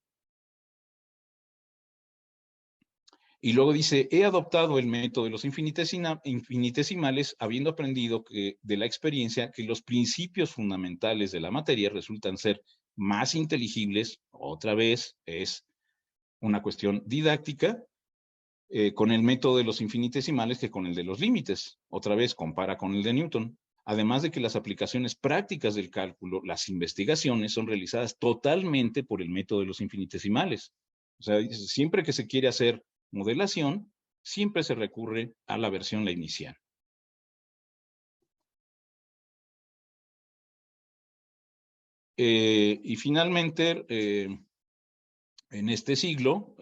Y luego dice, he adoptado el método de los infinitesimales, habiendo aprendido de la experiencia que los principios fundamentales de la materia resultan ser más inteligibles, otra vez es una cuestión didáctica, con el método de los infinitesimales que con el de los límites. Otra vez compara con el de Newton. Además de que las aplicaciones prácticas del cálculo, las investigaciones, son realizadas totalmente por el método de los infinitesimales. O sea, siempre que se quiere hacer modelación, siempre se recurre a la versión leibniziana. Y finalmente, en este siglo,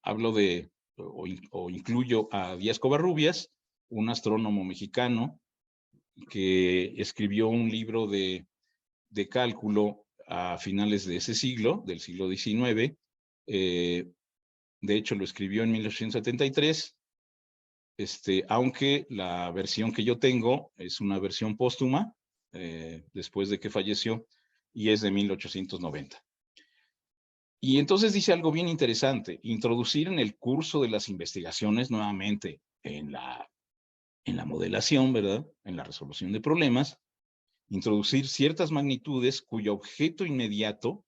hablo de, o incluyo a Díaz Covarrubias, un astrónomo mexicano que escribió un libro de cálculo a finales de ese siglo, del siglo XIX. De hecho, lo escribió en 1873, aunque la versión que yo tengo es una versión póstuma, después de que falleció, y es de 1890. Y entonces dice algo bien interesante, introducir en el curso de las investigaciones nuevamente en la modelación, ¿verdad? En la resolución de problemas, introducir ciertas magnitudes cuyo objeto inmediato,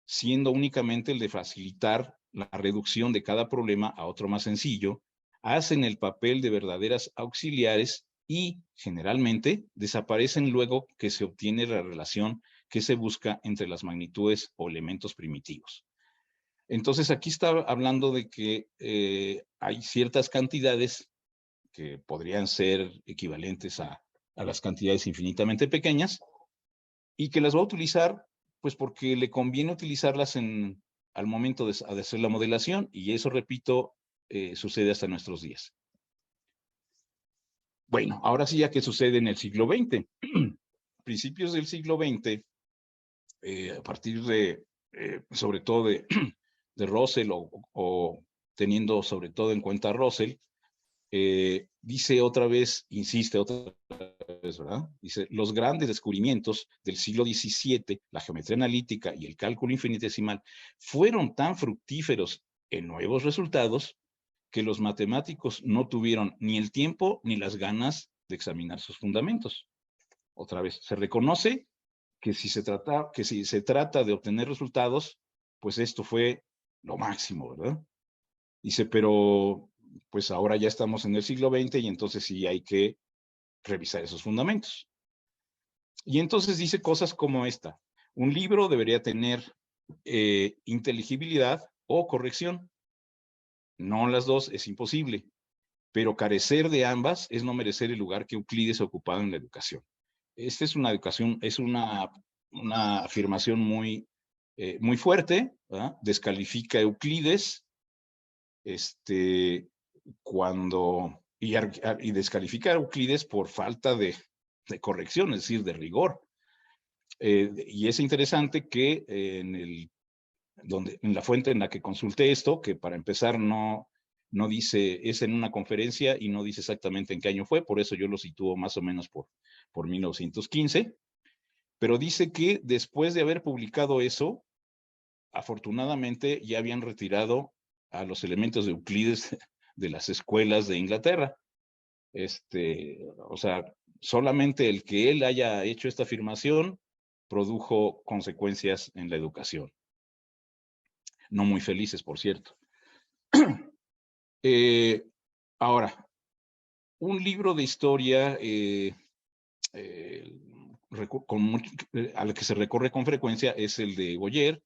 siendo únicamente el de facilitar la reducción de cada problema a otro más sencillo, hacen el papel de verdaderas auxiliares y, generalmente, desaparecen luego que se obtiene la relación que se busca entre las magnitudes o elementos primitivos. Entonces, aquí está hablando de que hay ciertas cantidades que podrían ser equivalentes a las cantidades infinitamente pequeñas y que las va a utilizar, pues porque le conviene utilizarlas al momento de hacer la modelación, y eso, repito, sucede hasta nuestros días. Bueno, ahora sí, ya que sucede en el siglo XX. Principios del siglo XX, a partir de, sobre todo de Russell, o teniendo sobre todo en cuenta Russell, dice otra vez, insiste otra vez, ¿verdad? Dice, los grandes descubrimientos del siglo XVII, la geometría analítica y el cálculo infinitesimal, fueron tan fructíferos en nuevos resultados que los matemáticos no tuvieron ni el tiempo ni las ganas de examinar sus fundamentos. Otra vez, se reconoce que si se trata de obtener resultados, pues esto fue lo máximo, ¿verdad? Dice, pero pues ahora ya estamos en el siglo XX y entonces sí hay que revisar esos fundamentos. Y entonces dice cosas como esta: un libro debería tener inteligibilidad o corrección. No las dos, es imposible, pero carecer de ambas es no merecer el lugar que Euclides ha ocupado en la educación. Esta es una afirmación muy fuerte, ¿verdad? Descalifica a Euclides, y descalifica a Euclides por falta de corrección, es decir, de rigor. Y es interesante que en la fuente en la que consulté esto, que para empezar no dice, es en una conferencia y no dice exactamente en qué año fue, por eso yo lo sitúo más o menos por 1915, pero dice que después de haber publicado eso, afortunadamente ya habían retirado a los elementos de Euclides de las escuelas de Inglaterra. O sea, solamente el que él haya hecho esta afirmación produjo consecuencias en la educación. No muy felices, por cierto. Ahora, un libro de historia al que se recorre con frecuencia es el de Boyer,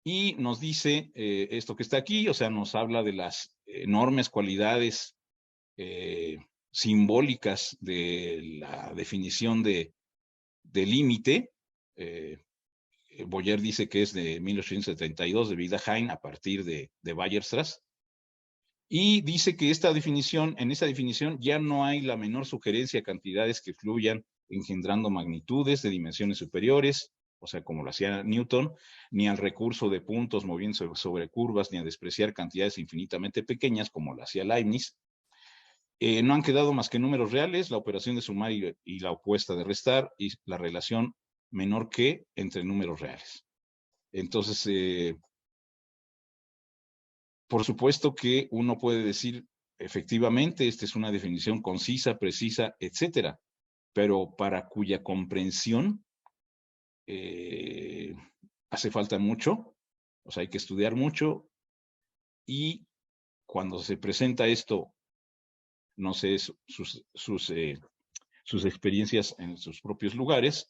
y nos dice esto que está aquí, o sea, nos habla de las enormes cualidades simbólicas de la definición de límite. Boyer dice que es de 1872, de Wiederheim, a partir de Weierstrass, y dice que en esa definición ya no hay la menor sugerencia a cantidades que fluyan engendrando magnitudes de dimensiones superiores, o sea, como lo hacía Newton, ni al recurso de puntos moviéndose sobre curvas, ni a despreciar cantidades infinitamente pequeñas, como lo hacía Leibniz. No han quedado más que números reales, la operación de sumar y la opuesta de restar, y la relación menor que entre números reales. Entonces, por supuesto que uno puede decir, efectivamente, esta es una definición concisa, precisa, etcétera, pero para cuya comprensión hace falta mucho, o sea, hay que estudiar mucho, y cuando se presenta esto, no sé, sus experiencias en sus propios lugares,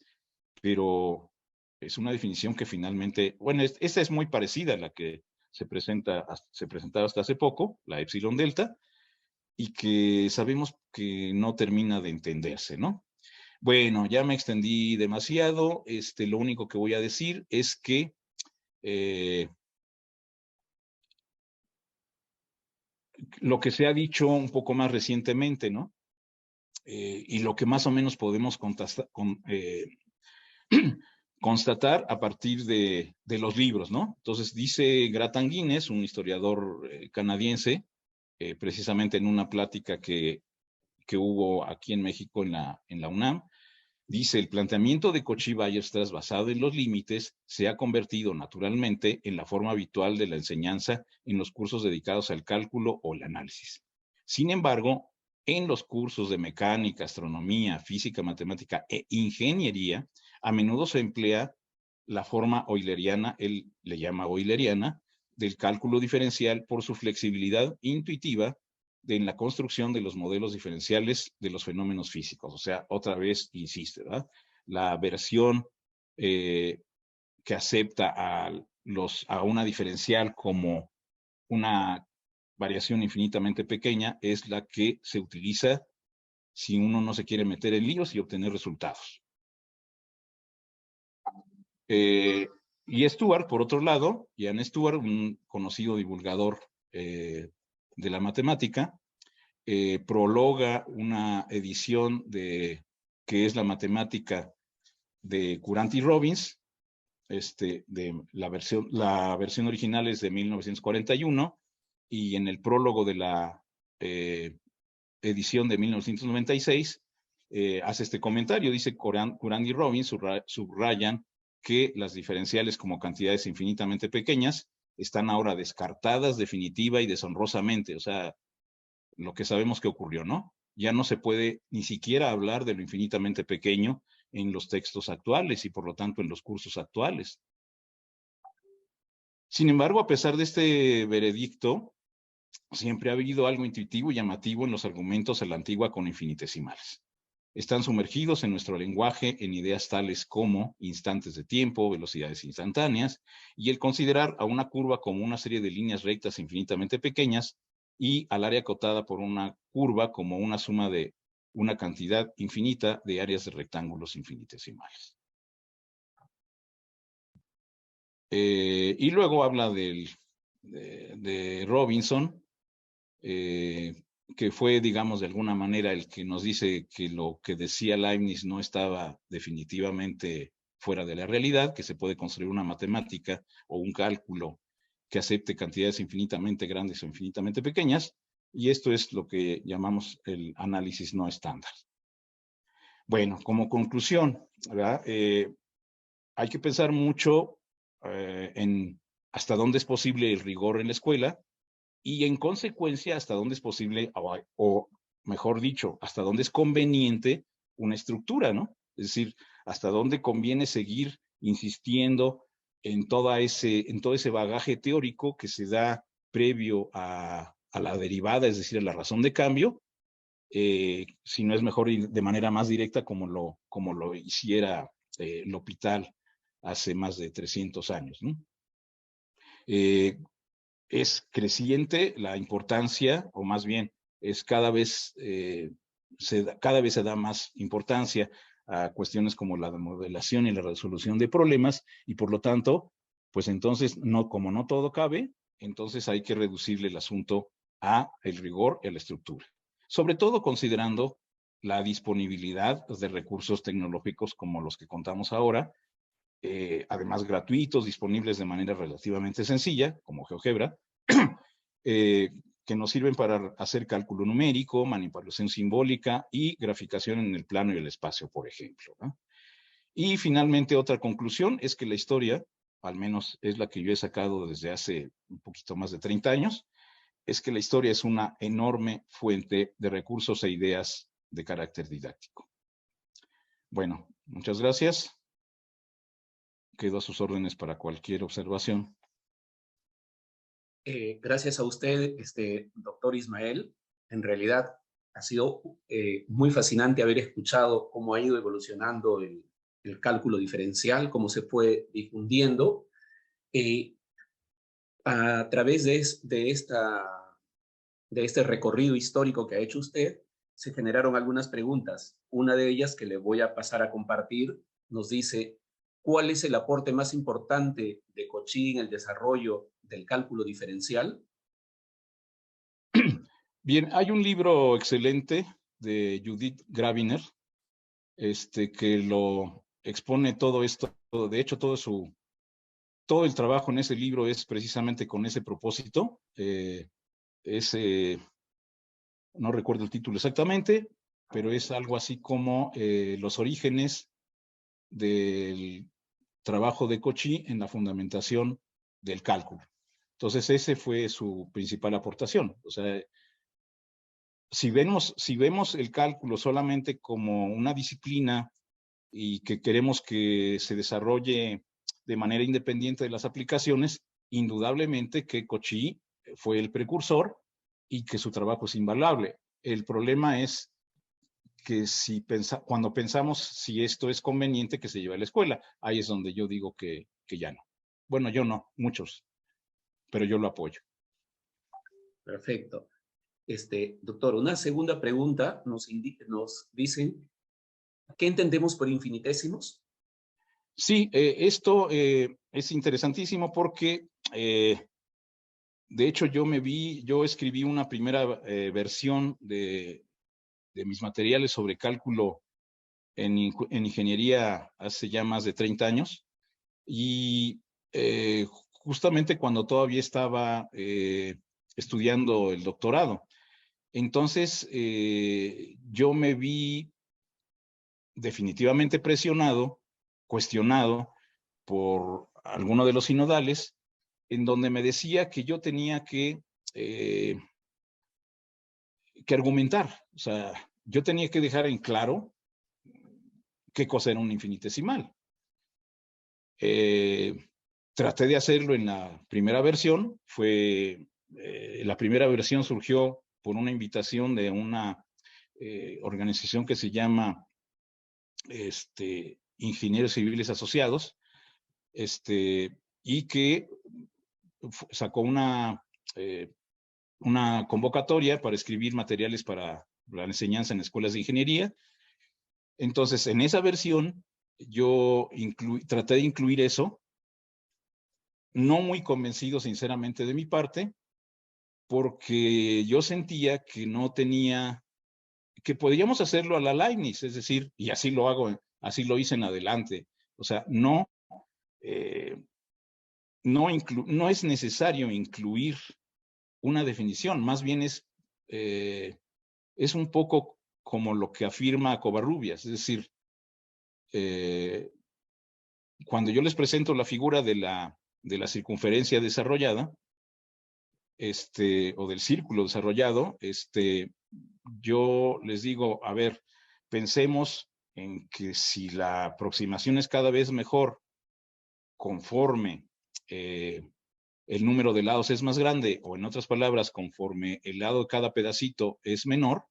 pero es una definición que finalmente, bueno, esta es muy parecida a la que se presentaba hasta hace poco, la epsilon delta, y que sabemos que no termina de entenderse, ¿no? Bueno, ya me extendí demasiado. Lo único que voy a decir es que lo que se ha dicho un poco más recientemente, ¿no? Y lo que más o menos podemos constatar a partir de los libros, ¿no? Entonces dice Grattan Guinness, un historiador canadiense, precisamente en una plática que hubo aquí en México en la UNAM, dice: el planteamiento de Cauchy-Weierstrass basado en los límites se ha convertido naturalmente en la forma habitual de la enseñanza en los cursos dedicados al cálculo o el análisis. Sin embargo, en los cursos de mecánica, astronomía, física, matemática e ingeniería, a menudo se emplea la forma euleriana, él le llama euleriana, del cálculo diferencial por su flexibilidad intuitiva en la construcción de los modelos diferenciales de los fenómenos físicos. O sea, otra vez insiste, ¿verdad? La versión que acepta a a una diferencial como una variación infinitamente pequeña es la que se utiliza si uno no se quiere meter en líos y obtener resultados. Y Stewart, por otro lado, Ian Stewart, un conocido divulgador de la matemática, prologa una edición que es la matemática de Courant y Robbins. La versión original es de 1941 y en el prólogo de la edición de 1996 hace este comentario. Dice: Courant y Robbins subrayan que las diferenciales como cantidades infinitamente pequeñas están ahora descartadas definitiva y deshonrosamente. O sea, lo que sabemos que ocurrió, ¿no? Ya no se puede ni siquiera hablar de lo infinitamente pequeño en los textos actuales y por lo tanto en los cursos actuales. Sin embargo, a pesar de este veredicto, siempre ha habido algo intuitivo y llamativo en los argumentos a la antigua con infinitesimales. Están sumergidos en nuestro lenguaje en ideas tales como instantes de tiempo, velocidades instantáneas, y el considerar a una curva como una serie de líneas rectas infinitamente pequeñas y al área acotada por una curva como una suma de una cantidad infinita de áreas de rectángulos infinitesimales. Y luego habla de Robinson, que fue, digamos, de alguna manera el que nos dice que lo que decía Leibniz no estaba definitivamente fuera de la realidad, que se puede construir una matemática o un cálculo que acepte cantidades infinitamente grandes o infinitamente pequeñas, y esto es lo que llamamos el análisis no estándar. Bueno, como conclusión, ¿verdad? Hay que pensar mucho en hasta dónde es posible el rigor en la escuela y en consecuencia hasta dónde es posible, o mejor dicho, hasta dónde es conveniente una estructura, ¿no? Es decir, hasta dónde conviene seguir insistiendo en todo ese bagaje teórico que se da previo a la derivada, es decir, a la razón de cambio, si no es mejor ir de manera más directa como lo hiciera L'Hopital hace más de 300 años, ¿no? Es creciente la importancia, o más bien, es cada vez se da más importancia a cuestiones como la modelación y la resolución de problemas, y por lo tanto, pues entonces, como no todo cabe, entonces hay que reducirle el asunto a el rigor y a la estructura. Sobre todo considerando la disponibilidad de recursos tecnológicos como los que contamos ahora, además gratuitos, disponibles de manera relativamente sencilla, como GeoGebra, que nos sirven para hacer cálculo numérico, manipulación simbólica y graficación en el plano y el espacio, por ejemplo, ¿no? Y finalmente, otra conclusión es que la historia, al menos es la que yo he sacado desde hace un poquito más de 30 años, es que la historia es una enorme fuente de recursos e ideas de carácter didáctico. Bueno, muchas gracias. Quedo a sus órdenes para cualquier observación. Gracias a usted, doctor Ismael. En realidad ha sido muy fascinante haber escuchado cómo ha ido evolucionando el cálculo diferencial, cómo se fue difundiendo. A través de este recorrido histórico que ha hecho usted, se generaron algunas preguntas. Una de ellas, que le voy a pasar a compartir, nos dice: ¿cuál es el aporte más importante de Cauchy en el desarrollo del cálculo diferencial? Bien, hay un libro excelente de Judith Graviner, que lo expone todo esto. De hecho, todo el trabajo en ese libro es precisamente con ese propósito. No recuerdo el título exactamente, pero es algo así como los orígenes del trabajo de Cauchy en la fundamentación del cálculo. Entonces, ese fue su principal aportación. O sea, si vemos el cálculo solamente como una disciplina y que queremos que se desarrolle de manera independiente de las aplicaciones, indudablemente que Cauchy fue el precursor y que su trabajo es invaluable. El problema es que cuando pensamos si esto es conveniente que se lleve a la escuela, ahí es donde yo digo que ya no. bueno, yo no, muchos, pero yo lo apoyo. Perfecto. Doctor, una segunda pregunta nos dicen, ¿qué entendemos por infinitesimos? Sí, esto es interesantísimo porque, de hecho, yo escribí una primera versión de mis materiales sobre cálculo en ingeniería hace ya más de 30 años. Y justamente cuando todavía estaba estudiando el doctorado. Entonces, yo me vi definitivamente presionado, cuestionado por alguno de los sinodales, en donde me decía que yo tenía que argumentar, o sea, yo tenía que dejar en claro qué cosa era un infinitesimal. Traté de hacerlo en la primera versión, la primera versión surgió por una invitación de una organización que se llama Ingenieros Civiles Asociados, y que sacó una convocatoria para escribir materiales para la enseñanza en escuelas de ingeniería. Entonces, en esa versión, yo traté de incluir eso, no muy convencido, sinceramente, de mi parte, porque yo sentía que no tenía, que podíamos hacerlo a la Leibniz, es decir, y así lo hago, así lo hice en adelante. O sea, no es necesario incluir una definición, más bien es un poco como lo que afirma Covarrubias, es decir, cuando yo les presento la figura de la circunferencia desarrollada, o del círculo desarrollado, yo les digo, a ver, pensemos en que si la aproximación es cada vez mejor conforme el número de lados es más grande, o en otras palabras, conforme el lado de cada pedacito es menor,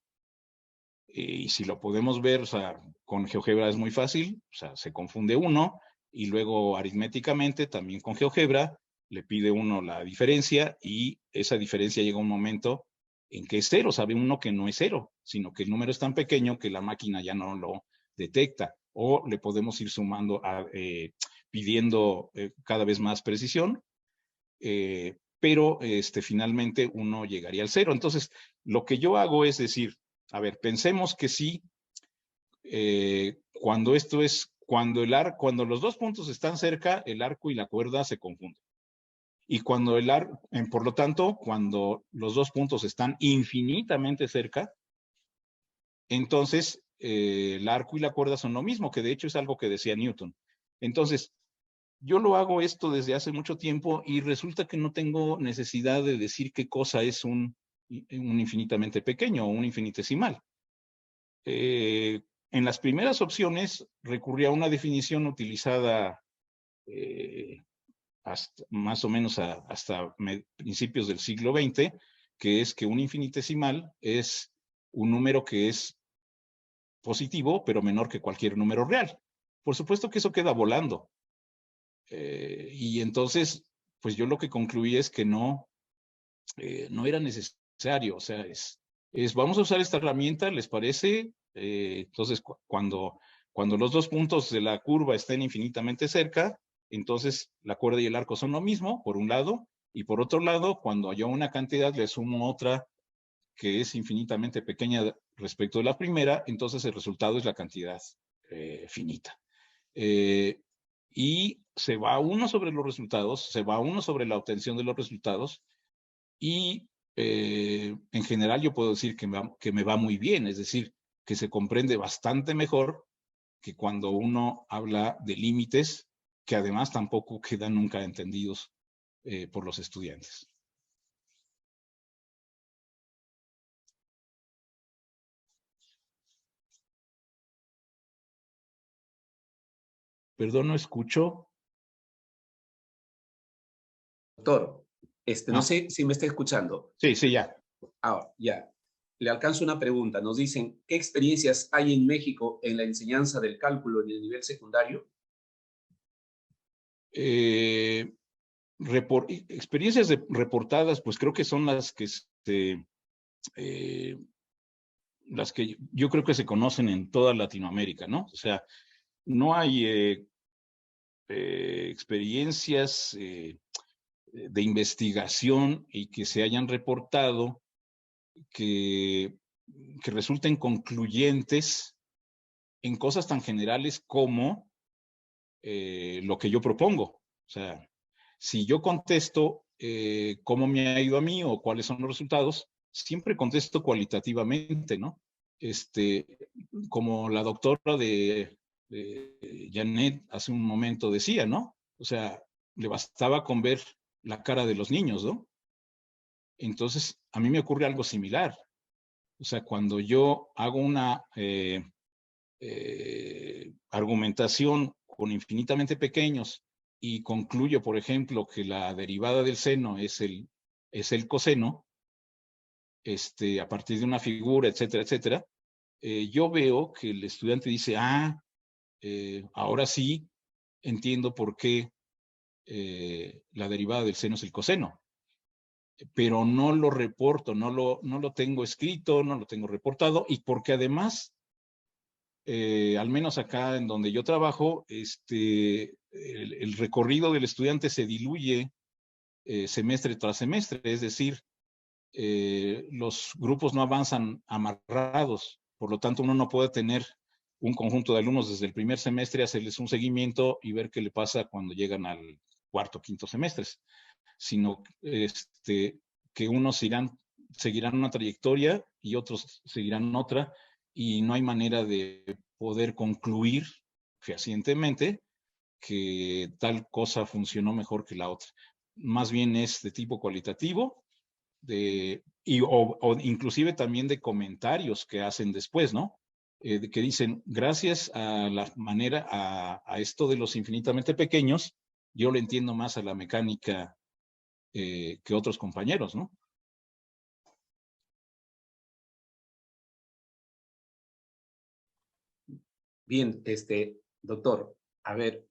y si lo podemos ver, o sea, con GeoGebra es muy fácil, o sea, se confunde uno, y luego aritméticamente, también con GeoGebra, le pide uno la diferencia, y esa diferencia llega a un momento en que es cero, sabe uno que no es cero, sino que el número es tan pequeño que la máquina ya no lo detecta, o le podemos ir sumando, pidiendo cada vez más precisión, pero finalmente uno llegaría al cero. Entonces, lo que yo hago es decir, a ver, pensemos que sí, cuando los dos puntos están cerca, el arco y la cuerda se confunden. Y por lo tanto, cuando los dos puntos están infinitamente cerca, entonces el arco y la cuerda son lo mismo, que de hecho es algo que decía Newton. Entonces, yo lo hago esto desde hace mucho tiempo y resulta que no tengo necesidad de decir qué cosa es un infinitamente pequeño o un infinitesimal. En las primeras opciones recurrí a una definición utilizada más o menos hasta principios del siglo XX, que es que un infinitesimal es un número que es positivo, pero menor que cualquier número real. Por supuesto que eso queda volando. Y entonces, pues yo lo que concluí es que no era necesario. O sea, vamos a usar esta herramienta, ¿les parece? Entonces, cuando los dos puntos de la curva estén infinitamente cerca, entonces la cuerda y el arco son lo mismo, por un lado, y por otro lado, cuando haya una cantidad, le sumo otra que es infinitamente pequeña respecto de la primera, entonces el resultado es la cantidad finita. Y se va uno sobre los resultados, se va uno sobre la obtención de los resultados, y en general yo puedo decir que me va muy bien, es decir, que se comprende bastante mejor que cuando uno habla de límites que además tampoco quedan nunca entendidos por los estudiantes. Perdón, no escucho. Doctor, no sé si me está escuchando. Sí, ya. Ya. Le alcanzo una pregunta. Nos dicen, ¿qué experiencias hay en México en la enseñanza del cálculo en el nivel secundario? experiencias reportadas, pues creo que son las que yo creo que se conocen en toda Latinoamérica, ¿no? O sea, no hay experiencias de investigación y que se hayan reportado que resulten concluyentes en cosas tan generales como lo que yo propongo. O sea, si yo contesto cómo me ha ido a mí o cuáles son los resultados, siempre contesto cualitativamente, ¿no? Como la doctora de Janet hace un momento decía, ¿no? O sea, le bastaba con ver la cara de los niños, ¿no? Entonces, a mí me ocurre algo similar. O sea, cuando yo hago una argumentación con infinitamente pequeños y concluyo, por ejemplo, que la derivada del seno es el coseno, a partir de una figura, etcétera, etcétera, yo veo que el estudiante dice, ahora sí entiendo por qué la derivada del seno es el coseno, pero no lo reporto, no lo tengo escrito, no lo tengo reportado, y porque además, al menos acá en donde yo trabajo, el recorrido del estudiante se diluye semestre tras semestre, es decir, los grupos no avanzan amarrados, por lo tanto uno no puede tener un conjunto de alumnos desde el primer semestre, hacerles un seguimiento y ver qué le pasa cuando llegan al cuarto, quinto semestres, sino que unos seguirán una trayectoria y otros seguirán otra, y no hay manera de poder concluir fehacientemente que tal cosa funcionó mejor que la otra. Más bien es de tipo cualitativo, o inclusive también de comentarios que hacen después, ¿no? Que dicen, gracias a la manera, a esto de los infinitamente pequeños, yo le entiendo más a la mecánica que otros compañeros, ¿no? Bien, doctor, a ver,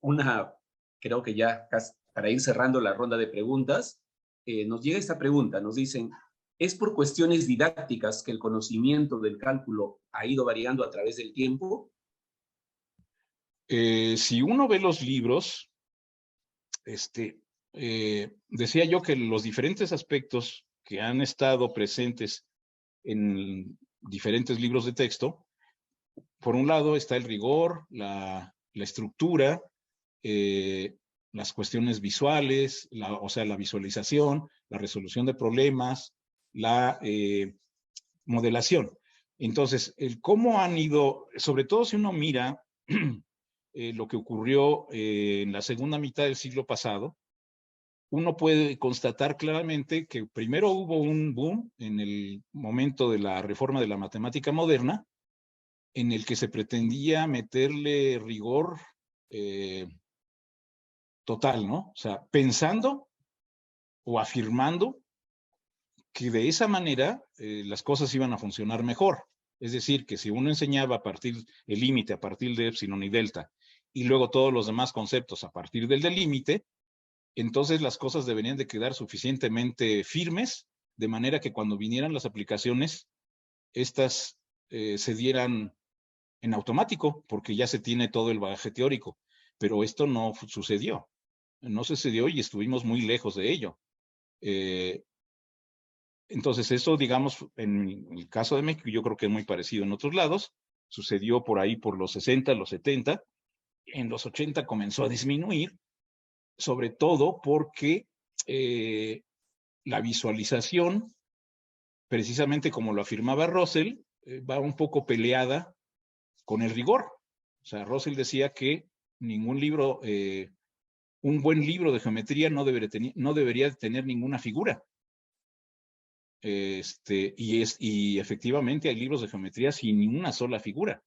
creo que ya para ir cerrando la ronda de preguntas, nos llega esta pregunta, nos dicen, ¿es por cuestiones didácticas que el conocimiento del cálculo ha ido variando a través del tiempo? Si uno ve los libros, decía yo que los diferentes aspectos que han estado presentes en diferentes libros de texto, por un lado está el rigor, la estructura, las cuestiones visuales, o sea, la visualización, la resolución de problemas, la modelación. Entonces, el cómo han ido, sobre todo si uno mira lo que ocurrió en la segunda mitad del siglo pasado, uno puede constatar claramente que primero hubo un boom en el momento de la reforma de la matemática moderna, en el que se pretendía meterle rigor total, ¿no? O sea, pensando o afirmando que de esa manera las cosas iban a funcionar mejor. Es decir, que si uno enseñaba a partir el límite, a partir de epsilon y delta, y luego todos los demás conceptos a partir del límite, entonces las cosas deberían de quedar suficientemente firmes, de manera que cuando vinieran las aplicaciones, estas se dieran en automático, porque ya se tiene todo el bagaje teórico. Pero esto no sucedió. No sucedió y estuvimos muy lejos de ello. Entonces, eso, digamos, en el caso de México, yo creo que es muy parecido en otros lados. Sucedió por ahí por los 60, los 70. En los 80 comenzó a disminuir, sobre todo porque la visualización, precisamente como lo afirmaba Russell, va un poco peleada con el rigor. O sea, Russell decía que ningún libro, un buen libro de geometría no debería tener ninguna figura. Y efectivamente hay libros de geometría sin ninguna sola figura,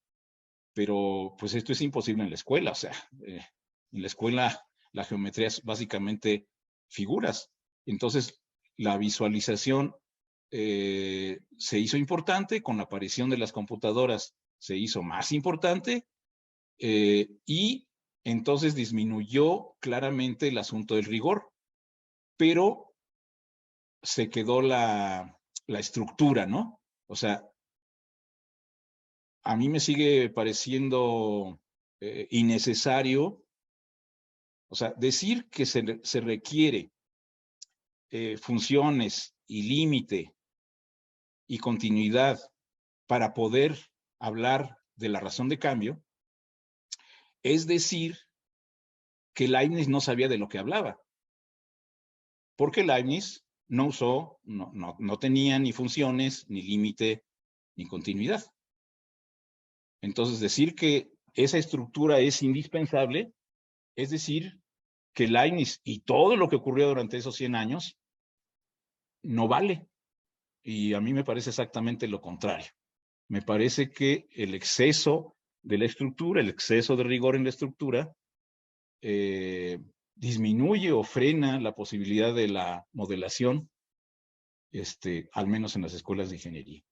pero pues esto es imposible en la escuela. O sea, en la escuela la geometría es básicamente figuras. Entonces, la visualización se hizo importante, con la aparición de las computadoras se hizo más importante, y entonces disminuyó claramente el asunto del rigor. pero se quedó la estructura, ¿no? O sea, a mí me sigue pareciendo innecesario, o sea, decir que se requiere funciones y límite y continuidad para poder hablar de la razón de cambio, es decir que Leibniz no sabía de lo que hablaba, porque Leibniz no tenía ni funciones, ni límite, ni continuidad. Entonces, decir que esa estructura es indispensable, es decir, que Leibniz y todo lo que ocurrió durante esos 100 años no vale. Y a mí me parece exactamente lo contrario. Me parece que el exceso de la estructura, el exceso de rigor en la estructura, disminuye o frena la posibilidad de la modelación, al menos en las escuelas de ingeniería.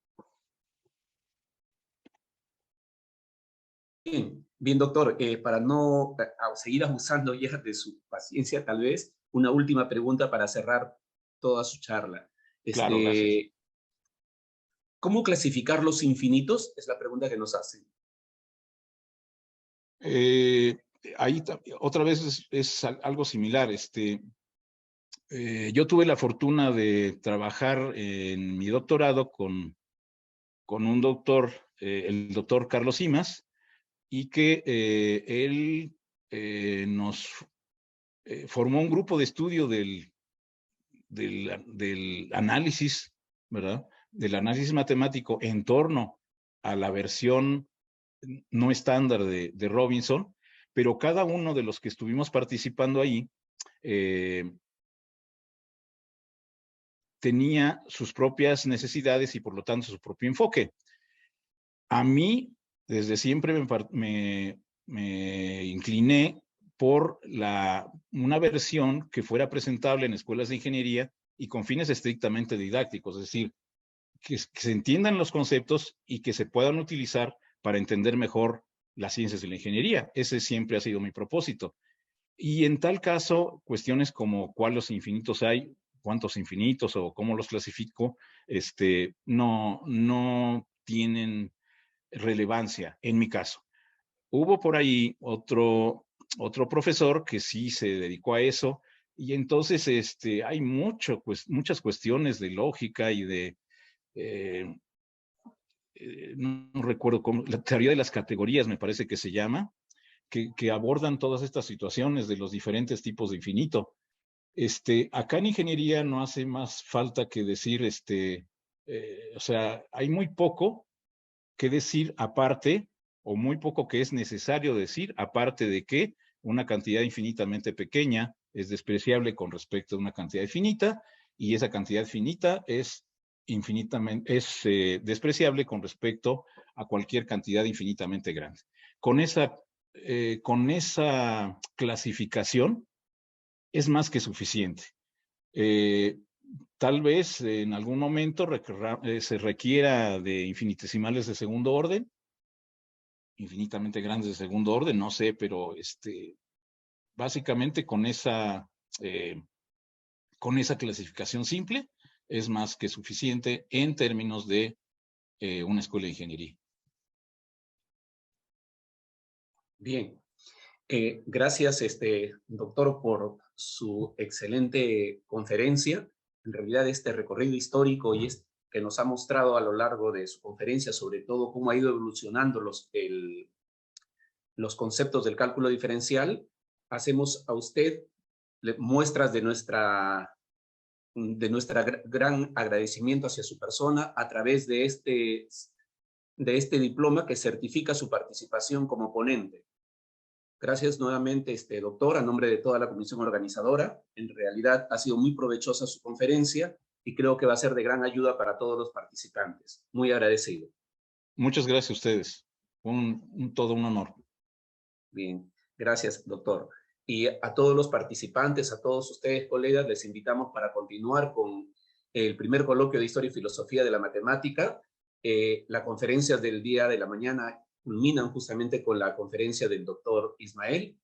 Bien, doctor, para no seguir abusando ya de su paciencia, tal vez, una última pregunta para cerrar toda su charla. Claro, gracias. ¿Cómo clasificar los infinitos? Es la pregunta que nos hacen. Ahí otra vez es algo similar. Yo tuve la fortuna de trabajar en mi doctorado con un doctor, el doctor Carlos Simas, y que él nos formó un grupo de estudio del análisis, ¿verdad? Del análisis matemático en torno a la versión no estándar de Robinson, pero cada uno de los que estuvimos participando ahí tenía sus propias necesidades y por lo tanto su propio enfoque. A mí, desde siempre me incliné por una versión que fuera presentable en escuelas de ingeniería y con fines estrictamente didácticos, es decir, que se entiendan los conceptos y que se puedan utilizar para entender mejor las ciencias de la ingeniería. Ese siempre ha sido mi propósito. Y en tal caso, cuestiones como cuáles infinitos hay, cuántos infinitos o cómo los clasifico, no tienen relevancia en mi caso. Hubo por ahí otro profesor que sí se dedicó a eso, y entonces hay muchas cuestiones de lógica y de, no recuerdo cómo, la teoría de las categorías me parece que se llama, que abordan todas estas situaciones de los diferentes tipos de infinito. Acá en ingeniería no hace más falta que decir, o sea, hay muy poco que decir aparte, o muy poco que es necesario decir, aparte de que una cantidad infinitamente pequeña es despreciable con respecto a una cantidad infinita, y esa cantidad finita es despreciable con respecto a cualquier cantidad infinitamente grande. Con esa clasificación es más que suficiente. Tal vez en algún momento se requiera de infinitesimales de segundo orden, infinitamente grandes de segundo orden, no sé, pero básicamente con esa clasificación simple es más que suficiente en términos de una escuela de ingeniería. Bien, gracias, doctor, por su excelente conferencia. En realidad, este recorrido histórico que nos ha mostrado a lo largo de su conferencia, sobre todo cómo ha ido evolucionando los conceptos del cálculo diferencial, hacemos a usted muestras de nuestra gran agradecimiento hacia su persona a través de este diploma que certifica su participación como ponente. Gracias nuevamente, doctor, a nombre de toda la comisión organizadora. En realidad ha sido muy provechosa su conferencia y creo que va a ser de gran ayuda para todos los participantes. Muy agradecido. Muchas gracias a ustedes. Todo un honor. Bien, gracias, doctor. Y a todos los participantes, a todos ustedes, colegas, les invitamos para continuar con el primer coloquio de Historia y Filosofía de la Matemática. La conferencia del día de la mañana culminan justamente con la conferencia del doctor Ismael.